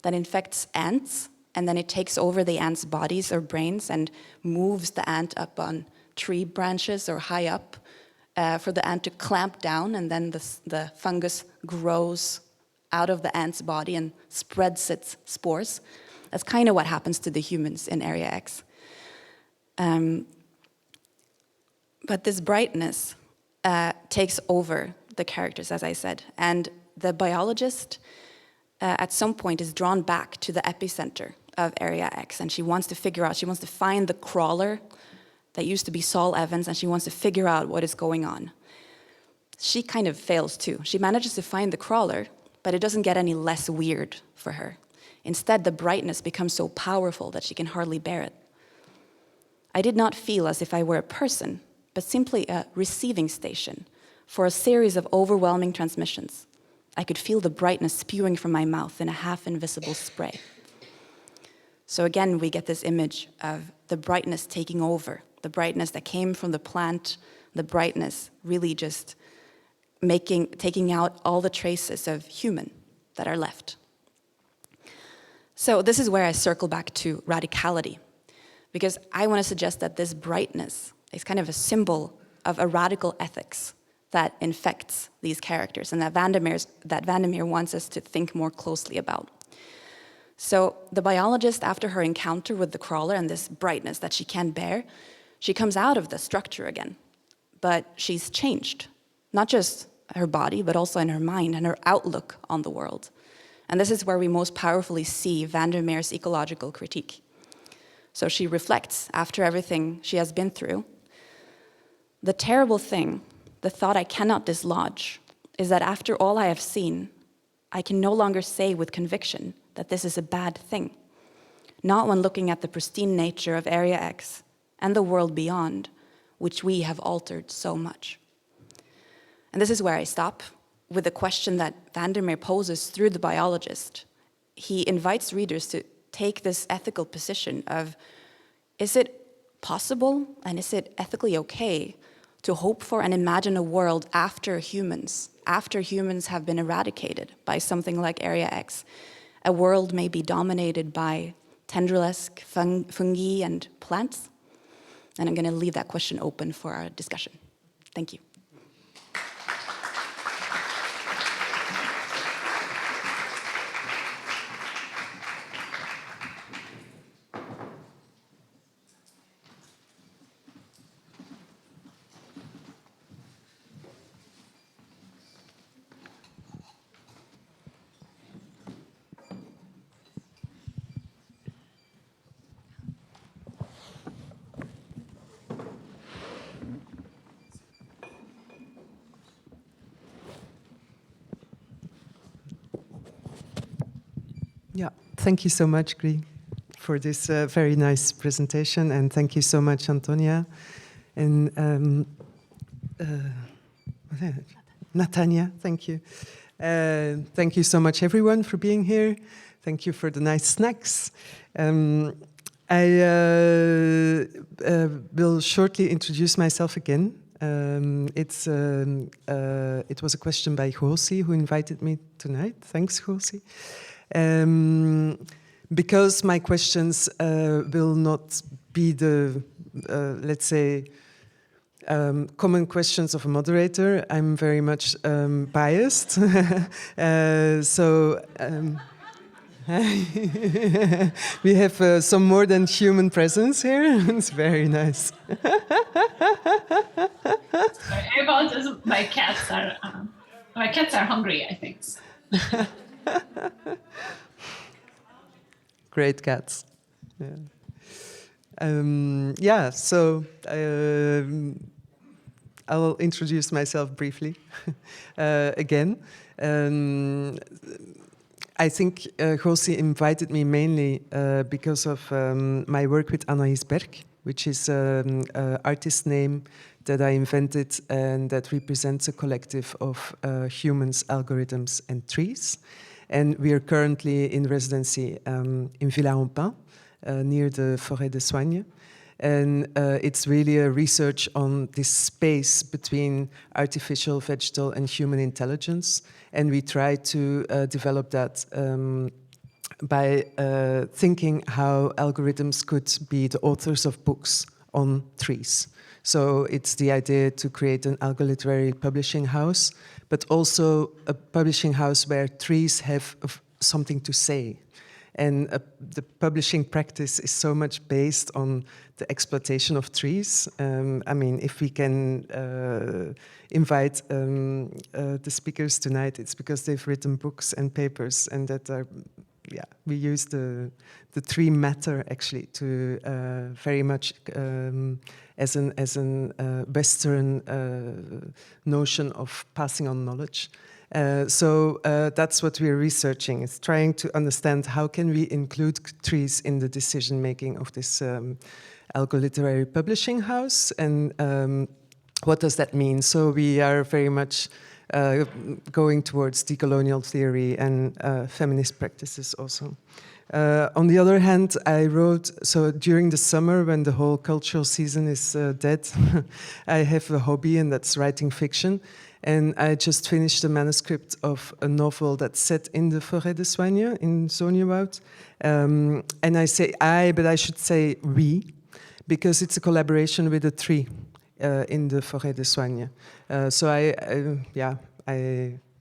that infects ants, and then it takes over the ants' bodies or brains and moves the ant up on tree branches or high up for the ant to clamp down, and then the fungus grows out of the ant's body and spreads its spores. That's kind of what happens to the humans in Area X. But this brightness takes over the characters, as I said, and the biologist at some point is drawn back to the epicenter of Area X, and she wants to find the crawler that used to be Saul Evans, and she wants to figure out what is going on. She kind of fails too. She manages to find the crawler, but it doesn't get any less weird for her. Instead, the brightness becomes so powerful that she can hardly bear it. I did not feel as if I were a person, but simply a receiving station for a series of overwhelming transmissions. I could feel the brightness spewing from my mouth in a half-invisible spray. So again, we get this image of the brightness taking over, the brightness that came from the plant, the brightness really just taking out all the traces of human that are left. So this is where I circle back to radicality, because I want to suggest that this brightness is kind of a symbol of a radical ethics that infects these characters, and that Vandermeer wants us to think more closely about. So the biologist, after her encounter with the crawler and this brightness that she can't bear, she comes out of the structure again, but she's changed, not just her body, but also in her mind and her outlook on the world. And this is where we most powerfully see Vandermeer's ecological critique. So she reflects, after everything she has been through, the terrible thing, the thought I cannot dislodge, is that after all I have seen, I can no longer say with conviction that this is a bad thing. Not when looking at the pristine nature of Area X and the world beyond, which we have altered so much. And this is where I stop with the question that Vandermeer poses through the biologist. He invites readers to take this ethical position of, is it possible and is it ethically okay to hope for and imagine a world after humans have been eradicated by something like Area X, a world maybe dominated by tendril-esque fungi and plants? And I'm going to leave that question open for our discussion. Thank you. Yeah, thank you so much, Gry, for this very nice presentation, and thank you so much, Antónia, and Natania. Thank you. Thank you so much, everyone, for being here. Thank you for the nice snacks. I will shortly introduce myself again. It was a question by Gosie who invited me tonight. Thanks, Gosie. because my questions will not be the, let's say, common questions of a moderator, I'm very much biased. So we have some more than human presence here. It's very nice. Sorry about this. My cats are hungry, I think. Great cats. Yeah, so I'll introduce myself briefly again. I think Gosie invited me mainly because of my work with Anaïs Berg, which is an artist name that I invented and that represents a collective of humans, algorithms, and trees. And we are currently in residency in Villa-en-Pin, near the Forêt de Soignes. And it's really a research on this space between artificial, vegetal, and human intelligence. And we try to develop that by thinking how algorithms could be the authors of books on trees. So it's the idea to create an algoliterary publishing house, but also a publishing house where trees have something to say. And the publishing practice is so much based on the exploitation of trees. I mean, if we can invite the speakers tonight, it's because they've written books and papers, and that are, yeah, we use the tree matter actually to very much as an Western notion of passing on knowledge. So that's what we're researching. It's trying to understand how can we include trees in the decision making of this algoliterary publishing house, and what does that mean? So we are very much going towards decolonial theory and feminist practices also. On the other hand, I wrote, so during the summer when the whole cultural season is dead, I have a hobby, and that's writing fiction. And I just finished a manuscript of a novel that's set in the Forêt de Soignes in Zonjewoud. And I say I, but I should say we, because it's a collaboration with a tree in the Forêt de Soignes. So I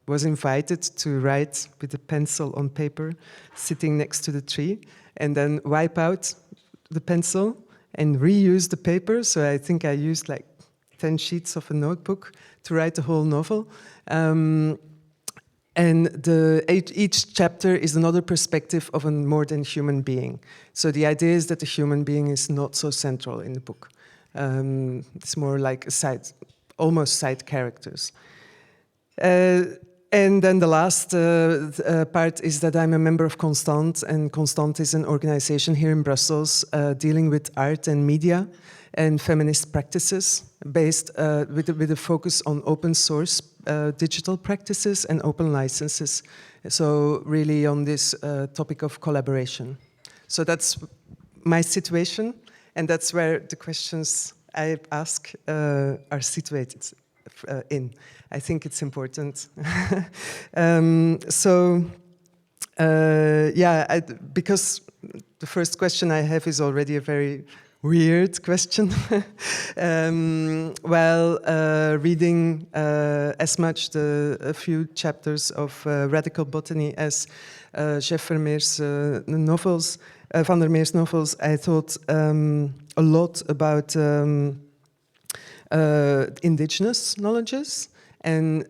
was invited to write with a pencil on paper, sitting next to the tree, and then wipe out the pencil and reuse the paper. So I think I used like 10 sheets of a notebook to write the whole novel. And each chapter is another perspective of a more than human being. So the idea is that the human being is not so central in the book. It's more like almost side characters. And then the last part is that I'm a member of Constant, and Constant is an organization here in Brussels dealing with art and media and feminist practices based with a focus on open source digital practices and open licenses. So really on this topic of collaboration. So that's my situation, and that's where the questions I ask are situated in. I think it's important. Because the first question I have is already a very weird question. Reading as much a few chapters of Radical Botany as Jeff Vermeer's novels, Van der Meer's novels, I thought a lot about indigenous knowledges. And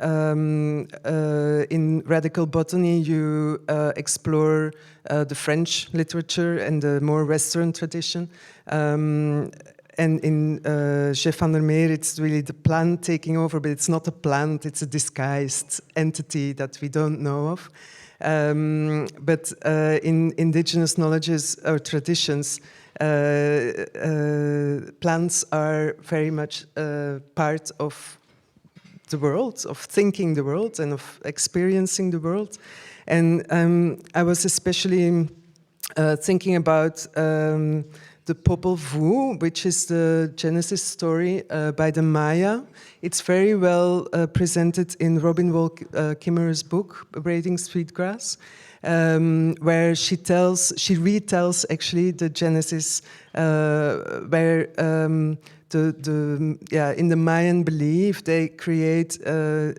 in Radical Botany, you explore the French literature and the more Western tradition. And in Jeff Van der Meer, it's really the plant taking over, but it's not a plant, it's a disguised entity that we don't know of. But in indigenous knowledges or traditions, plants are very much part of the world, of thinking the world and of experiencing the world. And I was especially thinking about the Popol Vuh, which is the Genesis story by the Meyer. It's very well presented in Robin Wall Kimmerer's book, Braiding Sweetgrass, where she retells actually the Genesis, where in the Mayan belief, they create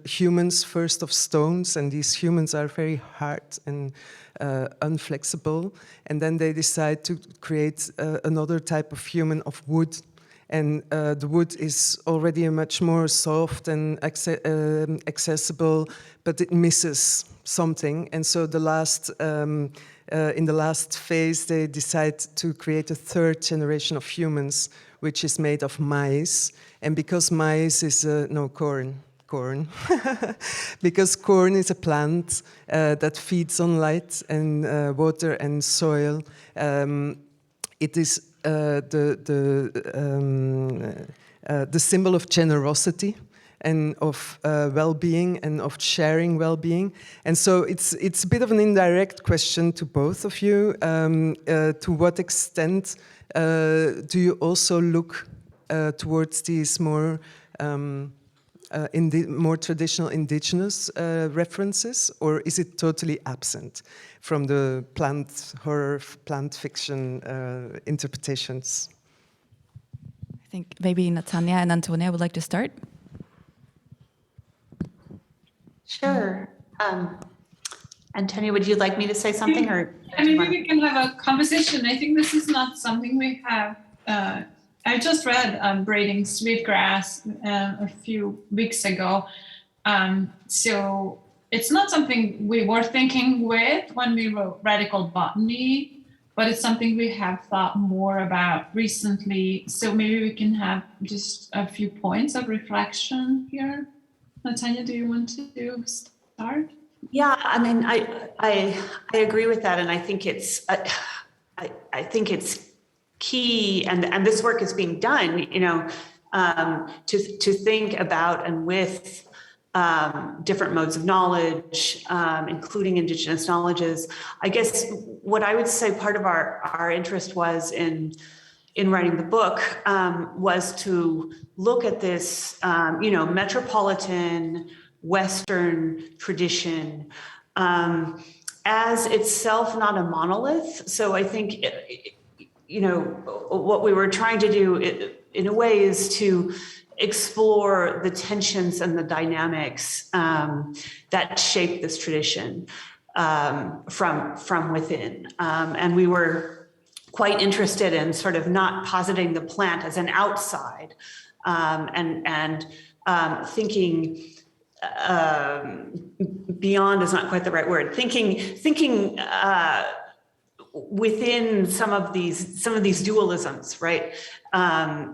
humans first of stones, and these humans are very hard and unflexible. And then they decide to create another type of human of wood. And the wood is already a much more soft and accessible, but it misses something. And so in the last phase, they decide to create a third generation of humans, which is made of maize. And because maize is, corn, because corn is a plant that feeds on light and water and soil, it is the symbol of generosity and of well-being and of sharing well-being. And so it's a bit of an indirect question to both of you. To what extent do you also look towards these more more traditional indigenous references, or is it totally absent from the plant horror, plant fiction interpretations? I think maybe Natania and Antónia would like to start. Sure. Antónia, would you like me to say something, or? Maybe we can have a conversation. I think this is not something we have. I just read Braiding Sweetgrass a few weeks ago. So it's not something we were thinking with when we wrote Radical Botany, but it's something we have thought more about recently. So maybe we can have just a few points of reflection here. Natania, do you want to start? Yeah, I mean, I agree with that, and I think it's I think it's key, and this work is being done, to think about and with different modes of knowledge, including indigenous knowledges. I guess what I would say part of our interest was in writing the book was to look at this, metropolitan Western tradition as itself not a monolith. So I think, what we were trying to do in a way is to explore the tensions and the dynamics that shape this tradition from within. And we were quite interested in sort of not positing the plant as an outside and thinking beyond is not quite the right word. Thinking within some of these dualisms, right?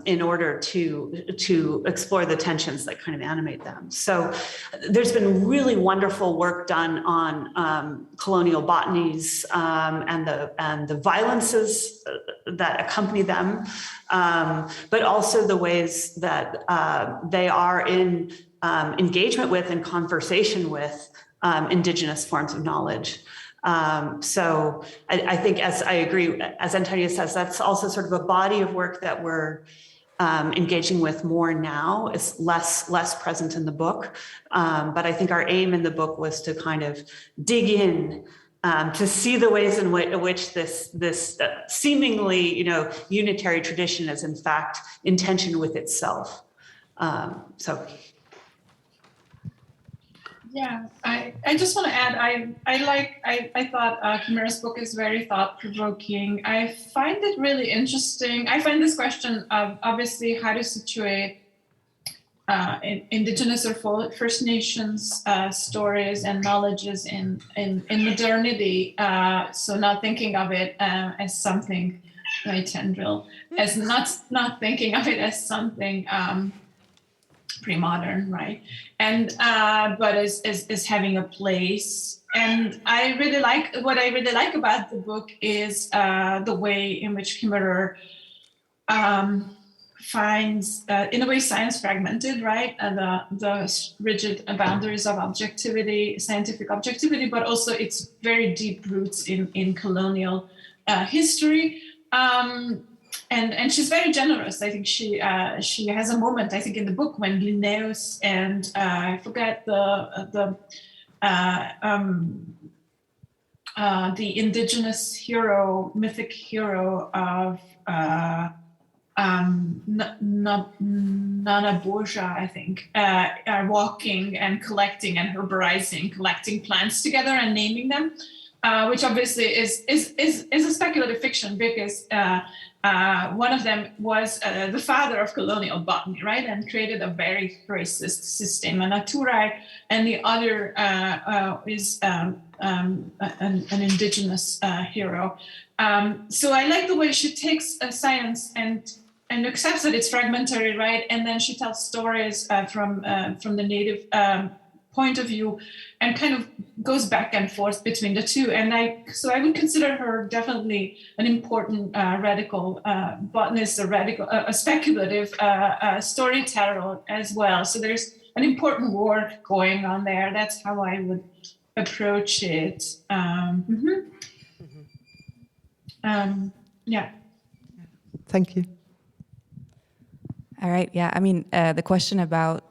In order to explore the tensions that kind of animate them. So there's been really wonderful work done on colonial botanies and the violences that accompany them, but also the ways that they are in engagement with and conversation with indigenous forms of knowledge. So I think, as I agree, as Antónia says, that's also sort of a body of work that we're engaging with more now. It's less present in the book, but I think our aim in the book was to kind of dig in to see the ways in which this seemingly unitary tradition is in fact in tension with itself. Yeah, I just want to add, I thought Kimera's book is very thought-provoking. I find it really interesting. I find this question of obviously how to situate indigenous or First Nations stories and knowledges in modernity. So not thinking of it as something very tendril, as not thinking of it as something pre-modern, right? And but is having a place. And I really like about the book is the way in which Kimmerer finds, in a way, science fragmented, right? The rigid boundaries of objectivity, scientific objectivity, but also its very deep roots in colonial history. and she's very generous. I think she has a moment, I think, in the book when Linnaeus and I forget the indigenous hero, mythic hero of Nana Borja, I think, are walking and collecting and herborizing, collecting plants together and naming them, which obviously is a speculative fiction because one of them was the father of colonial botany, right, and created a very racist Sistema Naturae, and the other is an indigenous hero. So I like the way she takes science and accepts that it's fragmentary, right? And then she tells stories from the native point of view, and kind of goes back and forth between the two. And I would consider her definitely an important radical botanist, a speculative storyteller as well. So there's an important work going on there. That's how I would approach it. Yeah. Thank you. All right. Yeah. I mean, the question about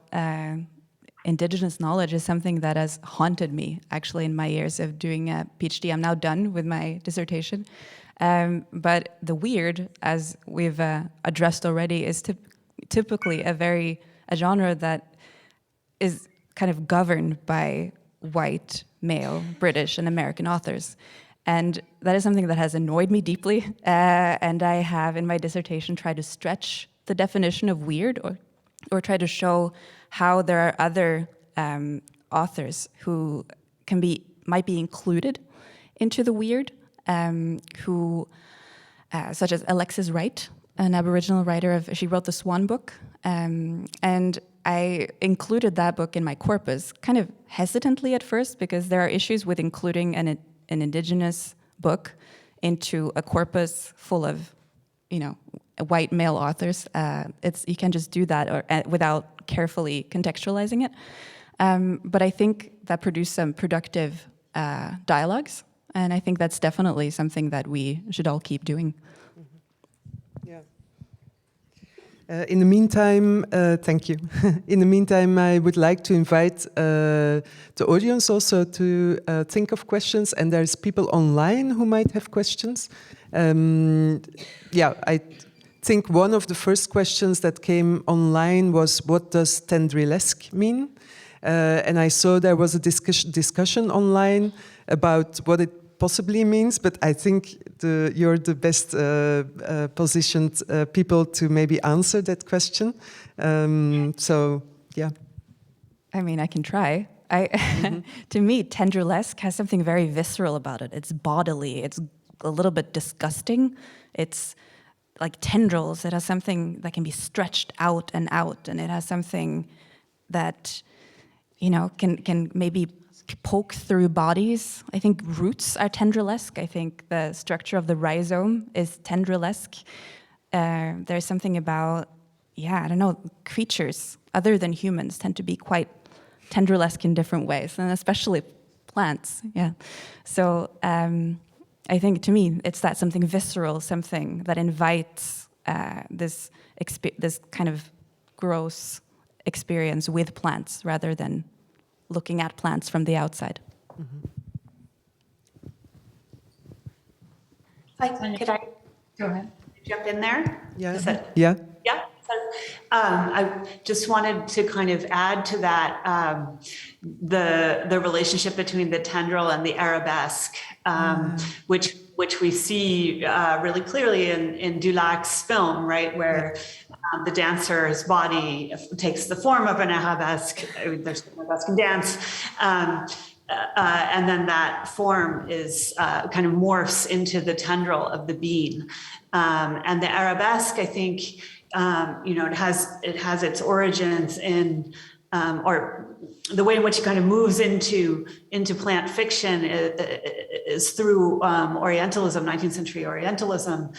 indigenous knowledge is something that has haunted me actually in my years of doing a PhD. I'm now done with my dissertation. But the weird, as we've addressed already, is typically a genre that is kind of governed by white, male, British, and American authors. And that is something that has annoyed me deeply. And I have, in my dissertation, tried to stretch the definition of weird or try to show how there are other authors who might be included into the weird, who, such as Alexis Wright, an Aboriginal writer she wrote the Swan book, and I included that book in my corpus, kind of hesitantly at first, because there are issues with including an indigenous book into a corpus full of, white male authors. You can't just do that without carefully contextualizing it. But I think that produced some productive dialogues, and I think that's definitely something that we should all keep doing. Yeah. In the meantime, thank you. In the meantime, I would like to invite the audience also to think of questions, and there's people online who might have questions. I think one of the first questions that came online was, what does tendrilesque mean? And I saw there was a discussion online about what it possibly means, but I think you're the best positioned people to maybe answer that question. Yeah. I mean, I can try. To me, tendrilesque has something very visceral about it. It's bodily. It's a little bit disgusting. It's like tendrils. It has something that can be stretched out, and it has something that, can maybe poke through bodies. I think roots are tendrilesque. I think the structure of the rhizome is tendrilesque. There's something about, creatures other than humans tend to be quite tendrilesque in different ways, and especially plants. Yeah. So I think to me, it's that something visceral, something that invites this kind of gross experience with plants rather than looking at plants from the outside. Could I Go ahead. jump in there? Yeah. Yeah. I just wanted to kind of add to that the relationship between the tendril and the arabesque, which we see really clearly in Dulac's film, right, where the dancer's body takes the form of an arabesque. There's an arabesque dance. And then that form is kind of morphs into the tendril of the bean. And the arabesque, I think, it has its origins in, or the way in which it kind of moves into plant fiction is through Orientalism, 19th century Orientalism.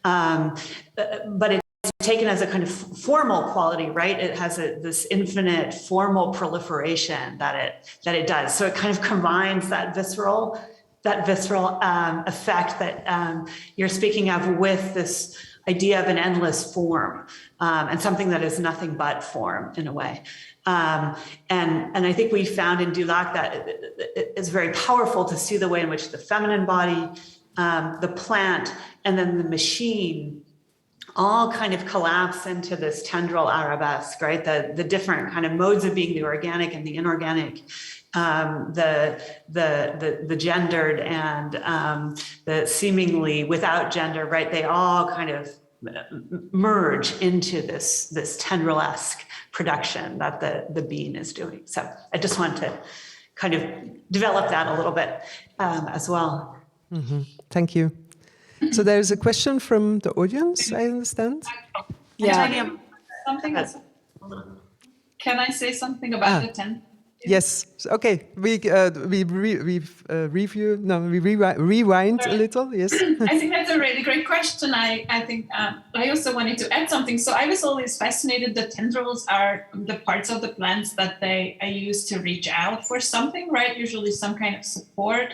But it's taken as a kind of formal quality, right? It has this infinite formal proliferation that it does. So it kind of combines that visceral that visceral effect that you're speaking of with this idea of an endless form and something that is nothing but form in a way. And I think we found in Dulac that it's very powerful to see the way in which the feminine body, the plant, and then the machine all kind of collapse into this tendril arabesque, right? The different kind of modes of being, the organic and the inorganic, the gendered and the seemingly without gender, right? They all kind of merge into this tendril-esque production that the bean is doing. So I just wanted to kind of develop that a little bit as well. Mm-hmm. Thank you. So there's a question from the audience, I understand. Yeah. Something else. Can I say something about the 10? Yes. Okay. We review. No, we rewind a little. Yes. I think that's a really great question. I think I also wanted to add something. So I was always fascinated. The tendrils are the parts of the plants that I use to reach out for something, right? Usually some kind of support.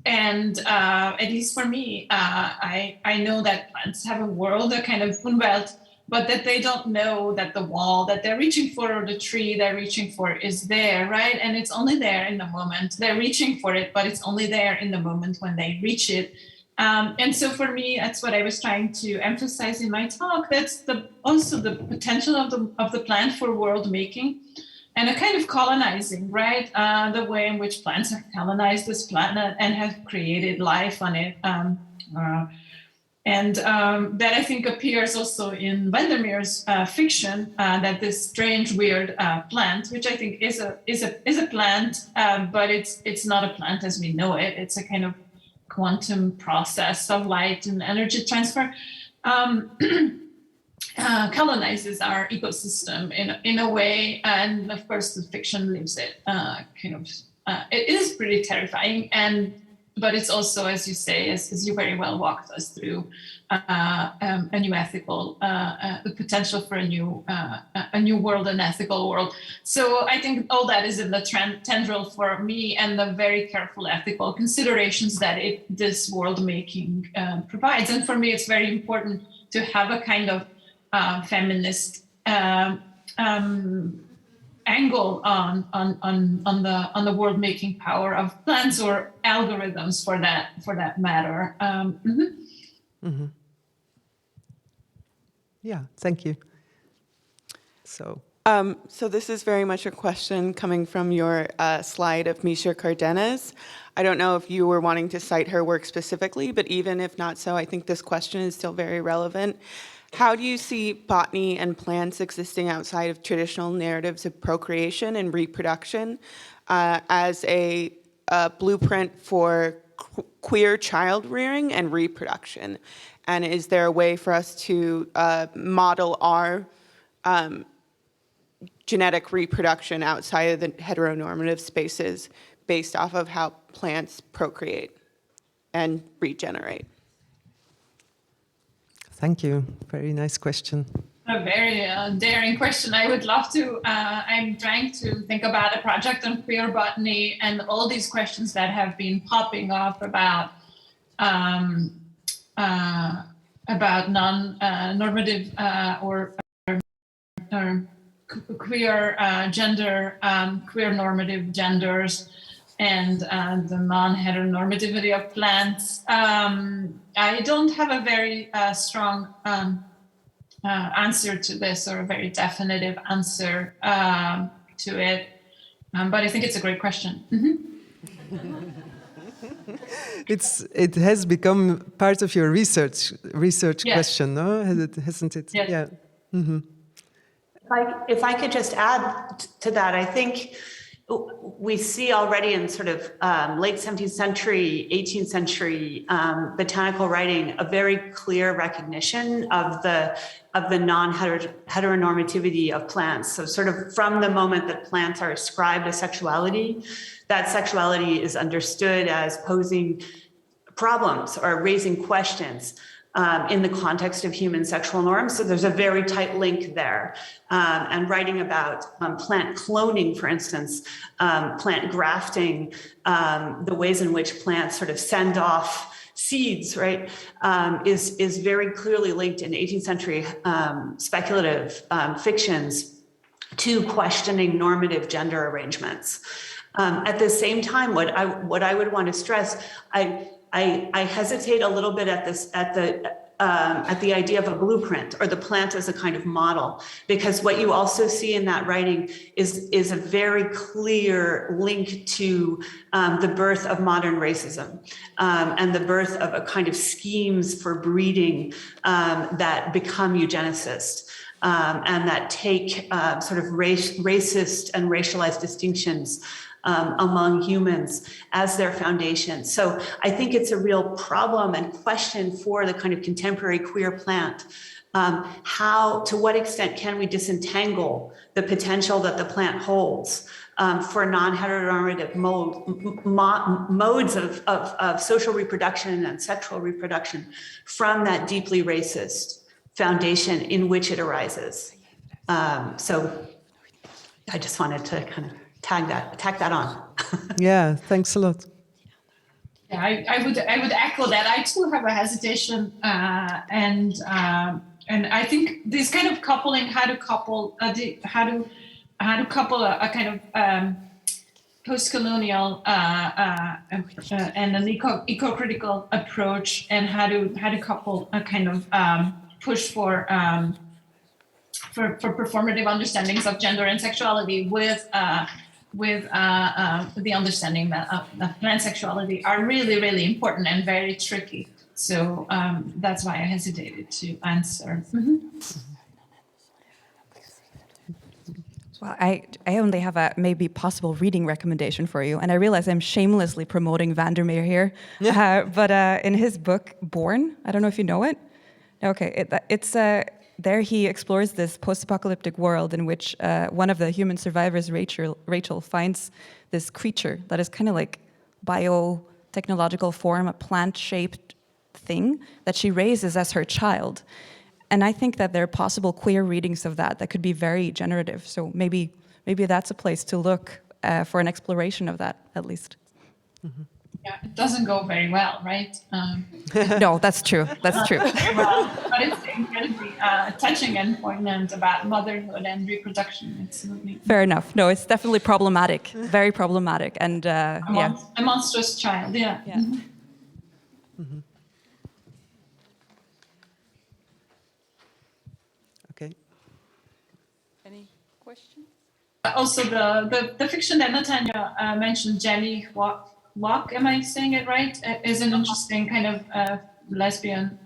And at least for me, I know that plants have a world, a kind of Umwelt, but that they don't know that the wall that they're reaching for or the tree they're reaching for is there, right? And it's only there in the moment. They're reaching for it, but it's only there in the moment when they reach it. And so for me, that's what I was trying to emphasize in my talk. That's also the potential of the plant for world making. And a kind of colonizing, right? The way in which plants have colonized this planet and have created life on it. And that I think appears also in Vandermeer's fiction, that this strange, weird plant, which I think is a plant, but it's not a plant as we know it. It's a kind of quantum process of light and energy transfer. Colonizes our ecosystem in a way, and of course the fiction leaves it it is pretty terrifying, but it's also, as you say, as you very well walked us through, a new ethical, the potential for a new world, an ethical world. So I think all that is in the tendril for me, and the very careful ethical considerations that this world making provides. And for me, it's very important to have a kind of feminist angle on the world making power of plants or algorithms for that matter. Yeah, thank you. So this is very much a question coming from your slide of Misha Cardenas. I don't know if you were wanting to cite her work specifically, but even if not so, I think this question is still very relevant. How do you see botany and plants existing outside of traditional narratives of procreation and reproduction as a blueprint for queer child rearing and reproduction? And is there a way for us to model our genetic reproduction outside of the heteronormative spaces based off of how plants procreate and regenerate? Thank you. Very nice question. A very daring question. I would love to. I'm trying to think about a project on queer botany and all these questions that have been popping up about non-normative or queer gender, queer normative genders, and the non-heteronormativity of plants. I don't have a very strong answer to this, or a very definitive answer to it, but I think it's a great question. It has become part of your research yes. question, no? Hasn't it? Yes. Yeah. Mm-hmm. If I could just add to that, I think we see already in sort of late 17th century, 18th century botanical writing a very clear recognition of the non-heteronormativity of plants. So sort of from the moment that plants are ascribed a sexuality, that sexuality is understood as posing problems or raising questions in the context of human sexual norms. So there's a very tight link there. And writing about plant cloning, for instance, plant grafting, the ways in which plants sort of send off seeds, right, is very clearly linked in 18th century speculative fictions to questioning normative gender arrangements. At the same time, what I would want to stress, I hesitate a little bit at the idea of a blueprint or the plant as a kind of model, because what you also see in that writing is a very clear link to the birth of modern racism and the birth of a kind of schemes for breeding that become eugenicist. And that take sort of racist and racialized distinctions among humans as their foundation. So I think it's a real problem and question for the kind of contemporary queer plant. To what extent can we disentangle the potential that the plant holds for non-heteronormative modes of social reproduction and sexual reproduction from that deeply racist foundation in which it arises? So I just wanted to kind of tack that on. Yeah, thanks a lot. Yeah, I would echo that. I too have a hesitation, and I think this kind of coupling, how to couple a kind of post-colonial and an eco-critical approach, and how to couple a kind of push for performative understandings of gender and sexuality with the understanding that plant sexuality are really, really important and very tricky. So that's why I hesitated to answer. Mm-hmm. Well, I only have a maybe possible reading recommendation for you, and I realize I'm shamelessly promoting Van der Meer here, but in his book, Born, I don't know if you know it. Okay, it's there he explores this post-apocalyptic world in which one of the human survivors, Rachel, finds this creature that is kind of like biotechnological form, a plant-shaped thing that she raises as her child. And I think that there are possible queer readings of that could be very generative. So maybe that's a place to look for an exploration of that, at least. Mm-hmm. Yeah, it doesn't go very well, right? No, that's true. That's true. Well, but it's incredibly touching and poignant about motherhood and reproduction. Absolutely. Fair enough. No, it's definitely problematic. Very problematic. And A monstrous child. Yeah. Yeah. Mm-hmm. Mm-hmm. Okay. Any questions? Also, the fiction that Natania mentioned, Jelly Walk, am I saying it right? Is an interesting kind of lesbian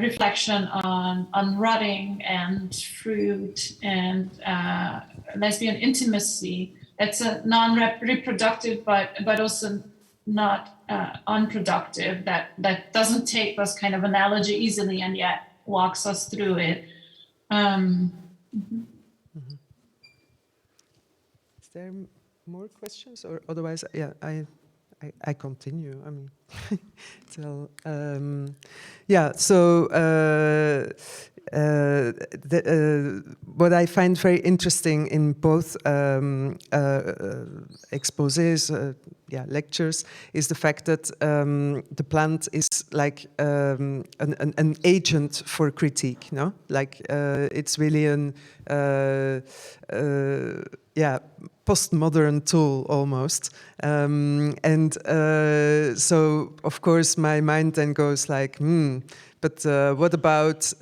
reflection on rotting and fruit and lesbian intimacy. That's a non-reproductive, but also not unproductive. That doesn't take this kind of analogy easily, and yet walks us through it. Mm-hmm. Mm-hmm. Is there more questions, or otherwise, yeah, I continue. I mean, so yeah. So what I find very interesting in both exposés, lectures, is the fact that the plant is like an agent for critique. No, like it's really an postmodern tool almost, and so of course my mind then goes like, but what about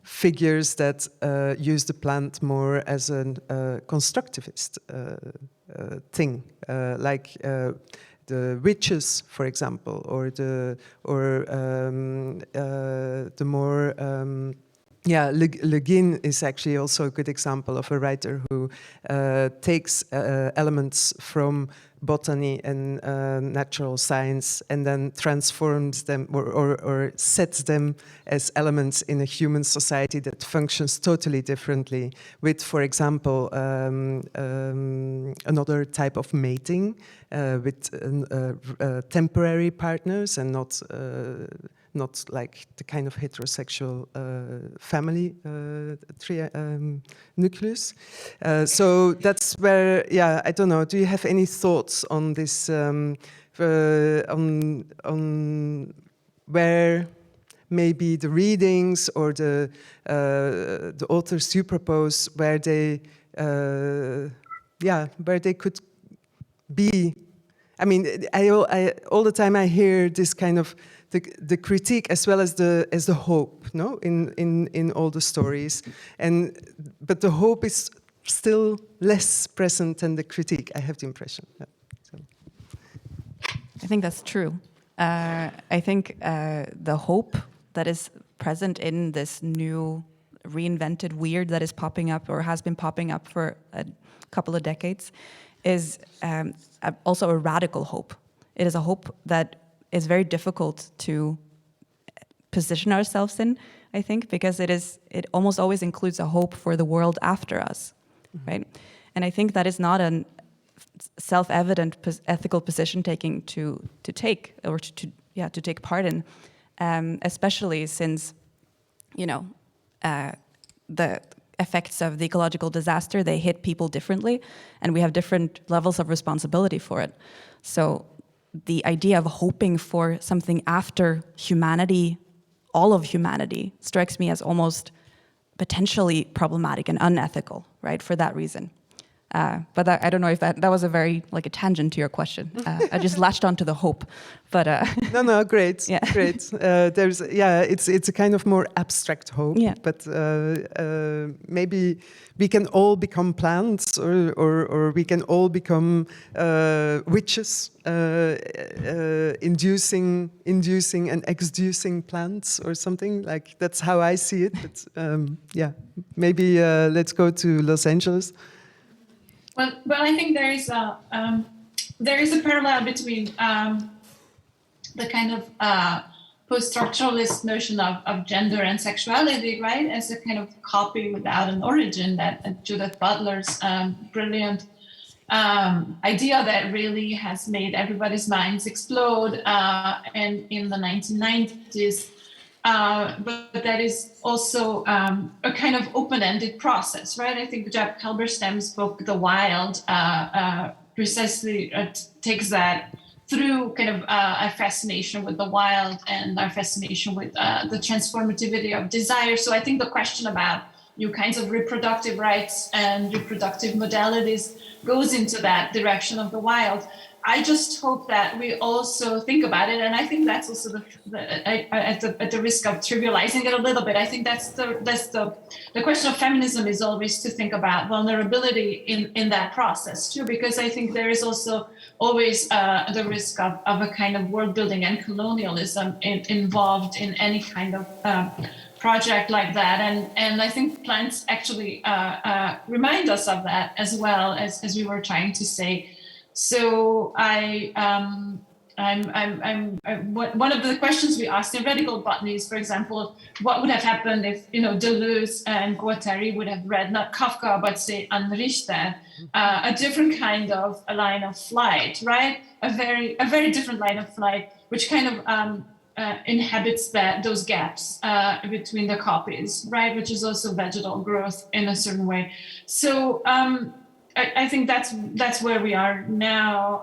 figures that use the plant more as a constructivist thing, like the witches, for example, or the more yeah, Le Guin is actually also a good example of a writer who takes elements from botany and natural science and then transforms them or sets them as elements in a human society that functions totally differently with, for example, another type of mating with temporary partners and not like the kind of heterosexual family nucleus. So that's where, yeah, I don't know. Do you have any thoughts on this, on where maybe the readings or the authors you propose, where they, where they could be? I mean, I all the time I hear this kind of the critique as well as the hope, no, in all the stories, but the hope is still less present than the critique. I have the impression. Yeah. So. I think that's true. I think the hope that is present in this new reinvented weird that is popping up or has been popping up for a couple of decades is also a radical hope. It is a hope that is very difficult to position ourselves in, I think, because it almost always includes a hope for the world after us, right? And I think that is not a self-evident ethical position taking to take or to take part in, especially since, you know, the effects of the ecological disaster, they hit people differently, and we have different levels of responsibility for it. So the idea of hoping for something after humanity, all of humanity, strikes me as almost potentially problematic and unethical, right, for that reason. But I don't know if that was a very, like, a tangent to your question. I just latched onto the hope, but... No, great, yeah. Great. It's a kind of more abstract hope, yeah. But maybe we can all become plants, or we can all become witches, inducing and exducing plants or something. Like, that's how I see it. But yeah, maybe let's go to Los Angeles. Well, I think there is a parallel between the kind of post-structuralist notion of gender and sexuality, right, as a kind of copy without an origin, that Judith Butler's brilliant idea that really has made everybody's minds explode, and in the 1990s. But that is also a kind of open-ended process, right? I think Jack Halberstam's book, The Wild, precisely takes that through kind of a fascination with the wild and our fascination with the transformativity of desire. So I think the question about new kinds of reproductive rights and reproductive modalities goes into that direction of the wild. I just hope that we also think about it, and I think that's also at the risk of trivializing it a little bit. I think that's the question of feminism is always to think about vulnerability in that process too, because I think there is also always the risk of a kind of world building and colonialism involved in any kind of project like that, and I think plants actually remind us of that as well, as we were trying to say. So one of the questions we asked in Radical Botany is, for example, what would have happened if, Deleuze and Guattari would have read not Kafka but, say, An Mertens, a different kind of a line of flight, right? A very different line of flight, which kind of inhabits those gaps between the copies, right? Which is also vegetal growth in a certain way. So. I think that's where we are now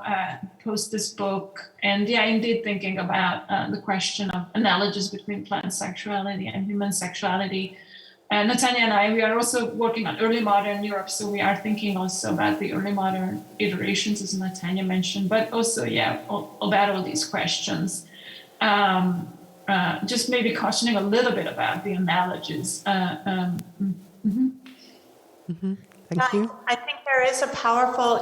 post this book, and yeah, indeed thinking about the question of analogies between plant sexuality and human sexuality. And Natania and I, we are also working on early modern Europe, so we are thinking also about the early modern iterations, as Natania mentioned, but also about all these questions. Just maybe cautioning a little bit about the analogies. Thank you. I think there is a powerful,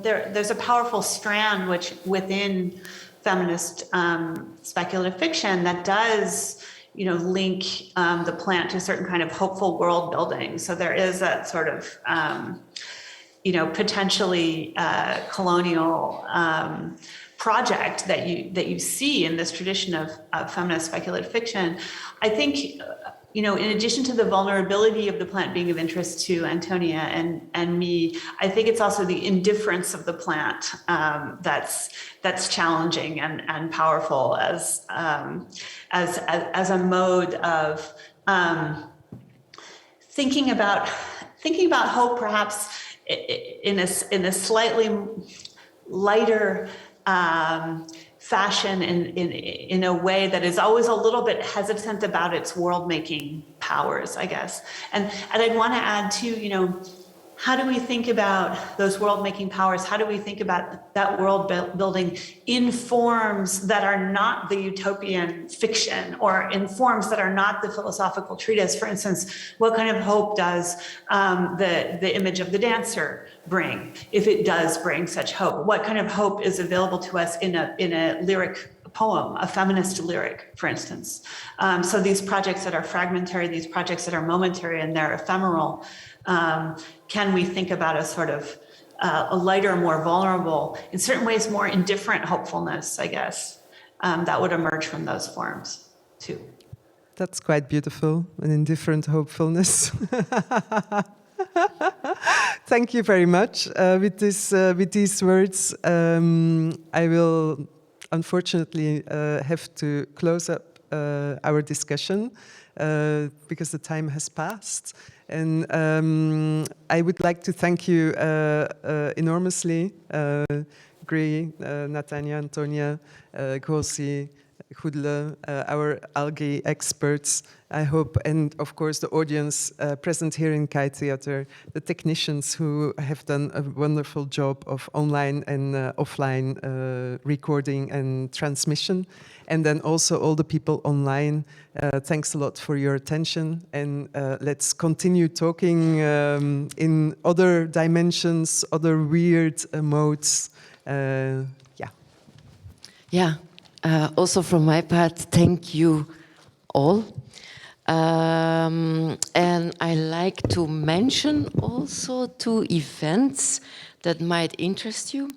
there's a powerful strand which within feminist speculative fiction that does, link the plant to a certain kind of hopeful world building. So there is that sort of, potentially colonial project that you see in this tradition of feminist speculative fiction. I think, in addition to the vulnerability of the plant being of interest to Antónia and me, I think it's also the indifference of the plant that's challenging and powerful as a mode of thinking about hope, perhaps in a slightly lighter fashion, in a way that is always a little bit hesitant about its world-making powers, I guess. And I'd want to add too, how do we think about those world-making powers? How do we think about that world building in forms that are not the utopian fiction, or in forms that are not the philosophical treatise? For instance, what kind of hope does the image of the dancer bring, if it does bring such hope? What kind of hope is available to us in a lyric poem, a feminist lyric, for instance? So these projects that are fragmentary, these projects that are momentary and they're ephemeral, can we think about a sort of a lighter, more vulnerable, in certain ways more indifferent hopefulness, I guess, that would emerge from those forms too. That's quite beautiful, an indifferent hopefulness. Thank you very much. With these words, I will unfortunately have to close up our discussion because the time has passed. And I would like to thank you enormously, Gry, Natania, Antónia, Gosie Vervloessem, our algae experts, I hope, and of course the audience present here in Key Theatre, the technicians who have done a wonderful job of online and offline recording and transmission, and then also all the people online. Thanks a lot for your attention, and let's continue talking in other dimensions, other weird modes. Yeah. Also from my part, thank you all. And I like to mention also 2 events that might interest you.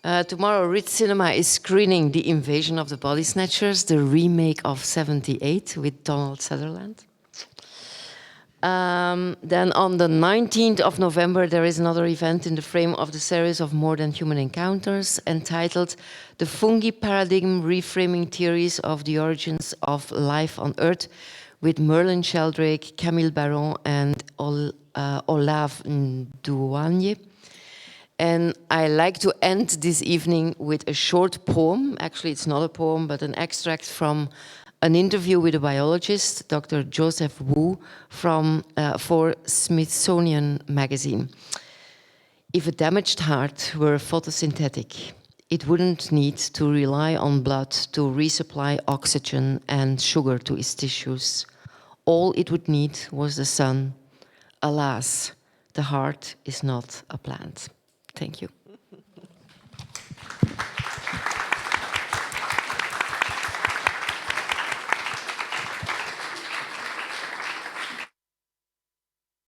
Tomorrow, Ritz Cinema is screening The Invasion of the Body Snatchers, the remake of '78 with Donald Sutherland. Then on the 19th of November, there is another event in the frame of the series of More Than Human Encounters entitled The Fungi Paradigm Reframing Theories of the Origins of Life on Earth with Merlin Sheldrake, Camille Baron and Olave Ndouanye. And I like to end this evening with a short poem. Actually, it's not a poem, but an extract from an interview with a biologist, Dr. Joseph Wu, for Smithsonian Magazine. If a damaged heart were photosynthetic, it wouldn't need to rely on blood to resupply oxygen and sugar to its tissues. All it would need was the sun. Alas, the heart is not a plant. Thank you.